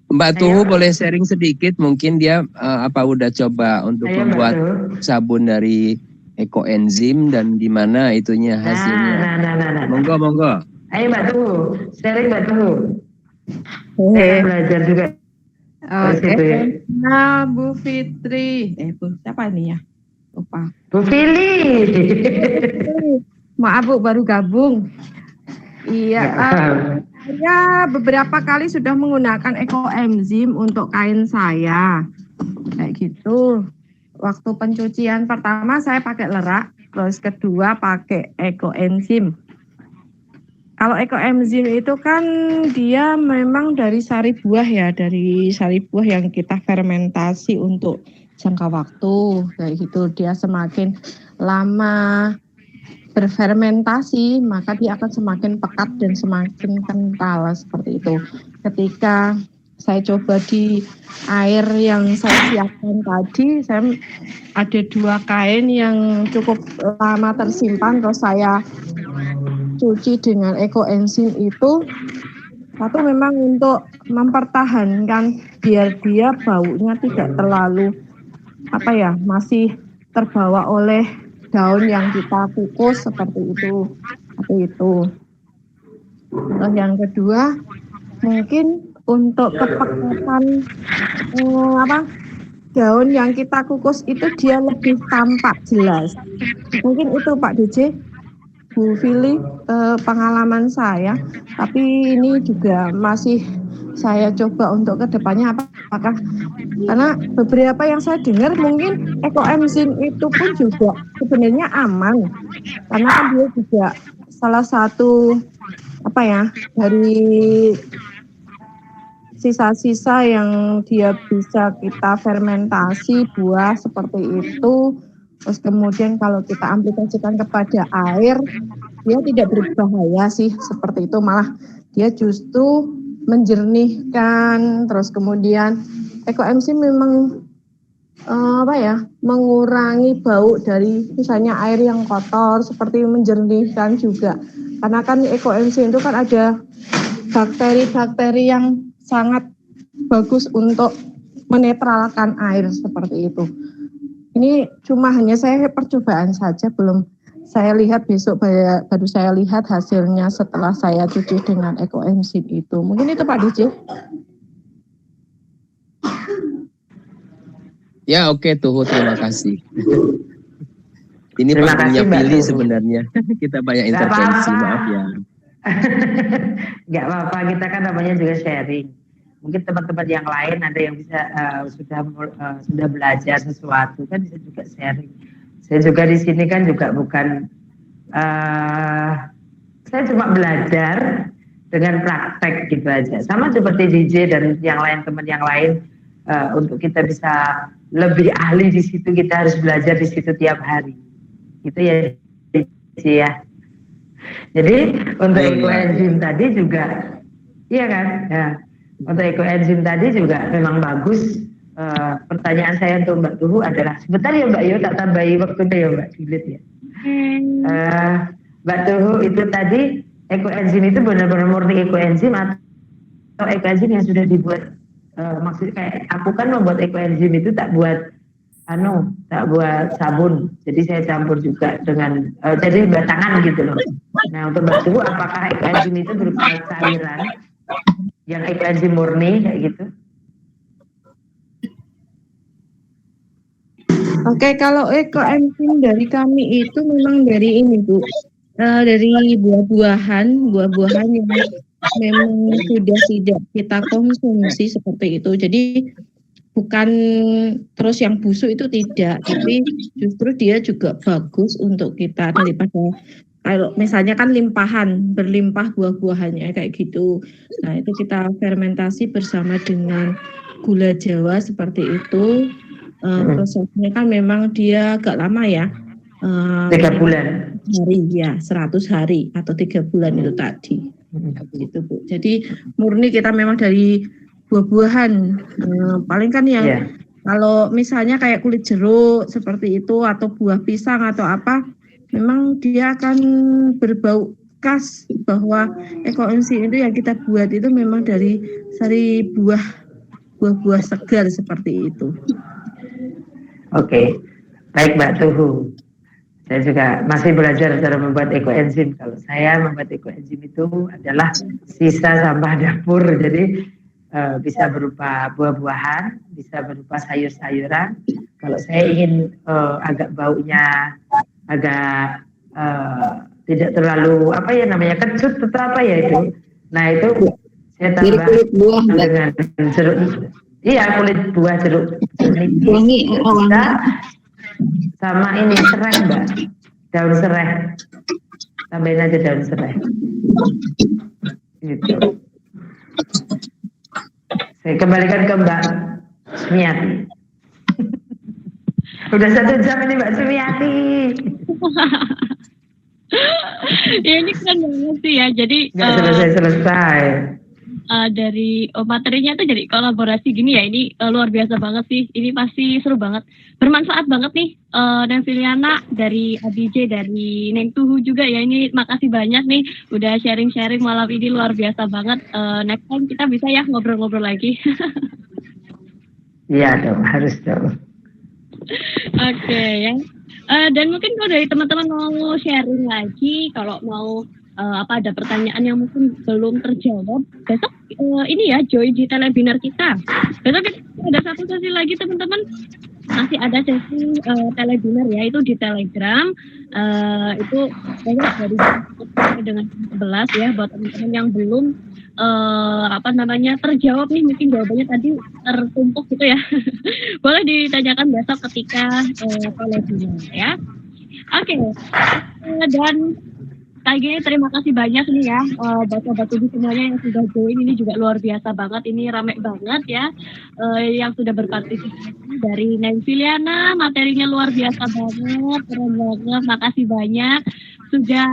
Mbak Tuhu boleh sharing sedikit, mungkin dia udah coba untuk
Ayo,
membuat
Mbak Tuhu.
sabun dari ekoenzim dan gimana itunya hasilnya.
Nah.
Monggo.
Ayo Mbak Tuhu, sharing Mbak Tuhu. Saya
Oke.
belajar juga. Terus itu ya.
Nah, Bu Fitri. Bu, siapa ini ya? Lupa.
Bu Fili.
Maaf Bu, baru gabung. Iya, saya beberapa kali sudah menggunakan ekoenzim untuk kain saya. Kayak gitu. Waktu pencucian pertama saya pakai lerak, terus kedua pakai ekoenzim. Kalau ekoenzim itu kan dia memang dari sari buah ya, dari sari buah yang kita fermentasi untuk jangka waktu kayak gitu. Dia semakin lama berfermentasi, maka dia akan semakin pekat dan semakin kental seperti itu. Ketika saya coba di air yang saya siapkan tadi, saya ada 2 kain yang cukup lama tersimpan, terus saya cuci dengan ekoenzim itu. Satu memang untuk mempertahankan biar dia baunya tidak terlalu masih terbawa oleh daun yang kita kukus seperti itu. Terus yang kedua mungkin untuk kepekatan daun yang kita kukus itu dia lebih tampak jelas. Mungkin itu Pak DJ, Bu Fili, pengalaman saya. Tapi ini juga masih saya coba untuk kedepannya apakah, karena beberapa yang saya dengar mungkin ekoenzim itu pun juga sebenarnya aman, karena kan dia juga salah satu dari sisa-sisa yang dia bisa kita fermentasi buah seperti itu. Terus kemudian kalau kita aplikasikan kepada air, dia tidak berbahaya sih seperti itu, malah dia justru menjernihkan. Terus kemudian ekoenzim memang mengurangi bau dari misalnya air yang kotor, seperti menjernihkan juga. Karena kan ekoenzim itu kan ada bakteri-bakteri yang sangat bagus untuk menetralkan air seperti itu. Ini cuma hanya saya percobaan saja, belum saya lihat, besok baru saya lihat hasilnya setelah saya cuci dengan ekoenzim itu. Mungkin itu Pak DJ.
Ya oke Tuhu, terima kasih. Ini
Terima
pentingnya
kasih, Mbak
pilih
Tuhu.
sebenarnya. Kita banyak
Nggak
intervensi,
apa-apa.
maaf ya.
Nggak apa-apa, kita kan namanya juga sharing. Mungkin teman-teman yang lain ada yang bisa sudah belajar sesuatu kan bisa juga sharing. Saya juga di sini kan juga bukan saya cuma belajar dengan praktek gitu aja. Sama seperti DJ dan yang lain, teman yang lain, untuk kita bisa lebih ahli di situ kita harus belajar di situ tiap hari. Gitu ya DJ ya. Jadi untuk ekoenzim tadi juga, iya kan? Ya. Untuk ekoenzim tadi juga memang bagus. Pertanyaan saya untuk Mbak Tuhu adalah, sebentar ya Mbak Yo, tak tambahi waktunya ya Mbak Juliet ya. Mbak Tuhu, itu tadi ekoenzim itu benar-benar murni ekoenzim atau ekoenzim yang sudah dibuat? Maksudnya kayak aku kan membuat ekoenzim itu tak buat sabun, jadi saya campur juga dengan jadi batangan gitu loh. Nah untuk Mbak Tuhu, apakah ekoenzim itu berupa cairan yang ekoenzim murni kayak gitu?
Oke, kalau ekoenzim dari kami itu memang dari ini Bu, dari buah-buahan yang memang sudah tidak kita konsumsi seperti itu. Jadi bukan terus yang busuk itu tidak, tapi justru dia juga bagus untuk kita daripada kalau misalnya kan berlimpah buah-buahannya kayak gitu. Nah itu kita fermentasi bersama dengan gula Jawa seperti itu. Prosesnya kan memang dia agak lama ya.
3 bulan.
Hari ya, 100 hari atau 3 bulan itu tadi. Gitu Bu. Jadi murni kita memang dari buah-buahan. Paling kan yang kalau misalnya kayak kulit jeruk seperti itu atau buah pisang atau apa, memang dia akan berbau khas bahwa ekoenzim itu yang kita buat itu memang dari buah-buah segar seperti itu.
Oke, baik Mbak Tuhu. Saya juga masih belajar cara membuat ekoenzim. Kalau saya membuat ekoenzim itu adalah sisa sampah dapur. Jadi bisa berupa buah-buahan, bisa berupa sayur-sayuran. Kalau saya ingin agak baunya agak tidak terlalu kecut atau apa ya itu. Nah itu saya tambah
kulit buah
dengan jeruk. Iya, kulit buah jeruk
wangi.
Sama ini serai Mbak, daun serai, tambahin aja daun serai gitu. Saya kembalikan ke Mbak Sumiati. Udah 1 jam ini Mbak Sumiati.
Ya ini keren banget sih ya, jadi
nggak selesai.
Dari materinya tuh jadi kolaborasi gini ya, ini luar biasa banget sih, ini pasti seru banget, bermanfaat banget nih. Neng Filiana dari ABJ, dari Neng Tuhu juga ya, ini makasih banyak nih udah sharing-sharing malam ini, luar biasa banget. Next time kita bisa ya ngobrol-ngobrol lagi.
Iya dong, harus dong.
Oke ya. Dan mungkin kalau dari teman-teman mau sharing lagi, kalau mau ada pertanyaan yang mungkin belum terjawab, besok ini ya join di telebinar kita. Besok kita ada 1 sesi lagi teman-teman, masih ada sesi telebinar ya, itu di Telegram. Itu dari dengan 11 ya, buat teman-teman yang belum terjawab nih, mungkin jawabannya tadi tertumpuk gitu ya. Boleh ditanyakan besok ketika telebinar ya. Oke. Dan lagi terima kasih banyak nih ya Bapak Tubi semuanya yang sudah join, ini juga luar biasa banget, ini rame banget ya yang sudah berpartisipasi. Dari Neng Filiana materinya luar biasa banget, keren banget, makasih banyak sudah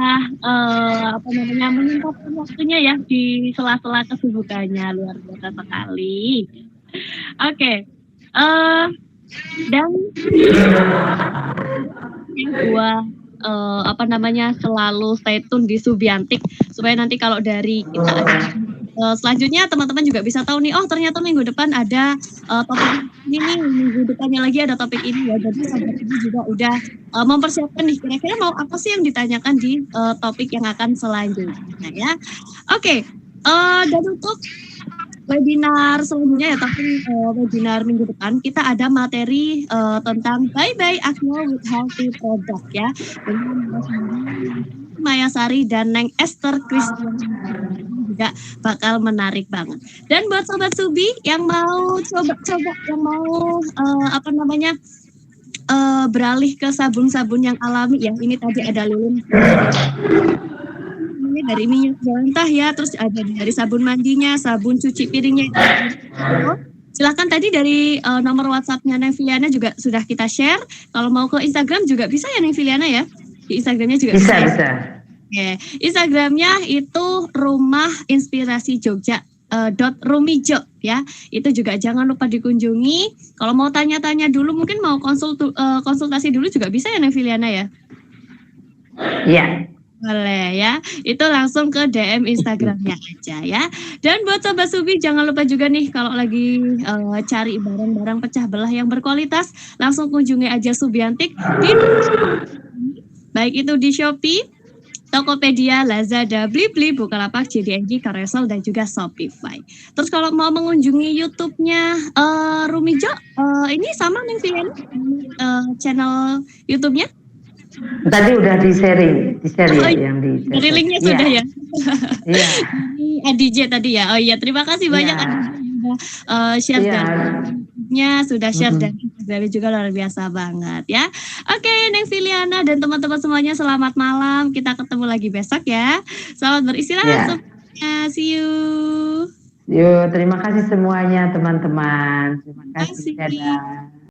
menyempatkan waktunya ya di sela-sela kesibukannya, luar biasa sekali. Oke. Dan gua selalu stay tune di Subiantik supaya nanti kalau dari kita selanjutnya teman-teman juga bisa tahu nih, oh ternyata minggu depan ada topik ini nih, minggu depannya lagi ada topik ini ya. Jadi sahabat ini juga udah mempersiapkan nih kira-kira mau apa sih yang ditanyakan di topik yang akan selanjutnya ya. Oke. Dan untuk webinar selanjutnya ya, tapi webinar minggu depan kita ada materi tentang bye-bye acne with healthy product ya, dengan Maya Sari dan Neng Esther Christian, juga bakal menarik banget. Dan buat sobat Subi yang mau coba-coba, yang mau beralih ke sabun-sabun yang alami ya, ini tadi ada lilin dari minyak jelantah ya, terus ada dari sabun mandinya, sabun cuci piringnya. Silahkan tadi dari nomor WhatsApp-nya Neng Filiana juga sudah kita share. Kalau mau ke Instagram juga bisa ya Neng Filiana ya, di Instagramnya juga bisa. Oke. Instagramnya itu Rumah Inspirasi Jogja .rumijo ya, itu juga jangan lupa dikunjungi. Kalau mau tanya-tanya dulu, mungkin mau konsultasi dulu juga bisa ya Neng Filiana ya.
Iya.
Boleh ya, itu langsung ke DM Instagramnya aja ya. Dan buat Sobat Subi jangan lupa juga nih kalau lagi cari barang-barang pecah belah yang berkualitas, langsung kunjungi aja Subiantik, baik itu di Shopee, Tokopedia, Lazada, Blibli, Bukalapak, JD&G, Carousel, dan juga Shopify. Terus kalau mau mengunjungi YouTube-nya Rumijo, ini sama nih Vian, channel YouTube-nya?
Tadi udah di-sharing yang di
Dari linknya sudah ya?
Iya.
Ini ADJ tadi ya? Oh iya, terima kasih banyak share dan sudah share dan dari juga luar biasa banget ya. Oke, Neng Filiana dan teman-teman semuanya selamat malam. Kita ketemu lagi besok ya. Selamat beristirahat semuanya. See you.
Yuk, terima kasih semuanya teman-teman. Terima kasih. Dadah.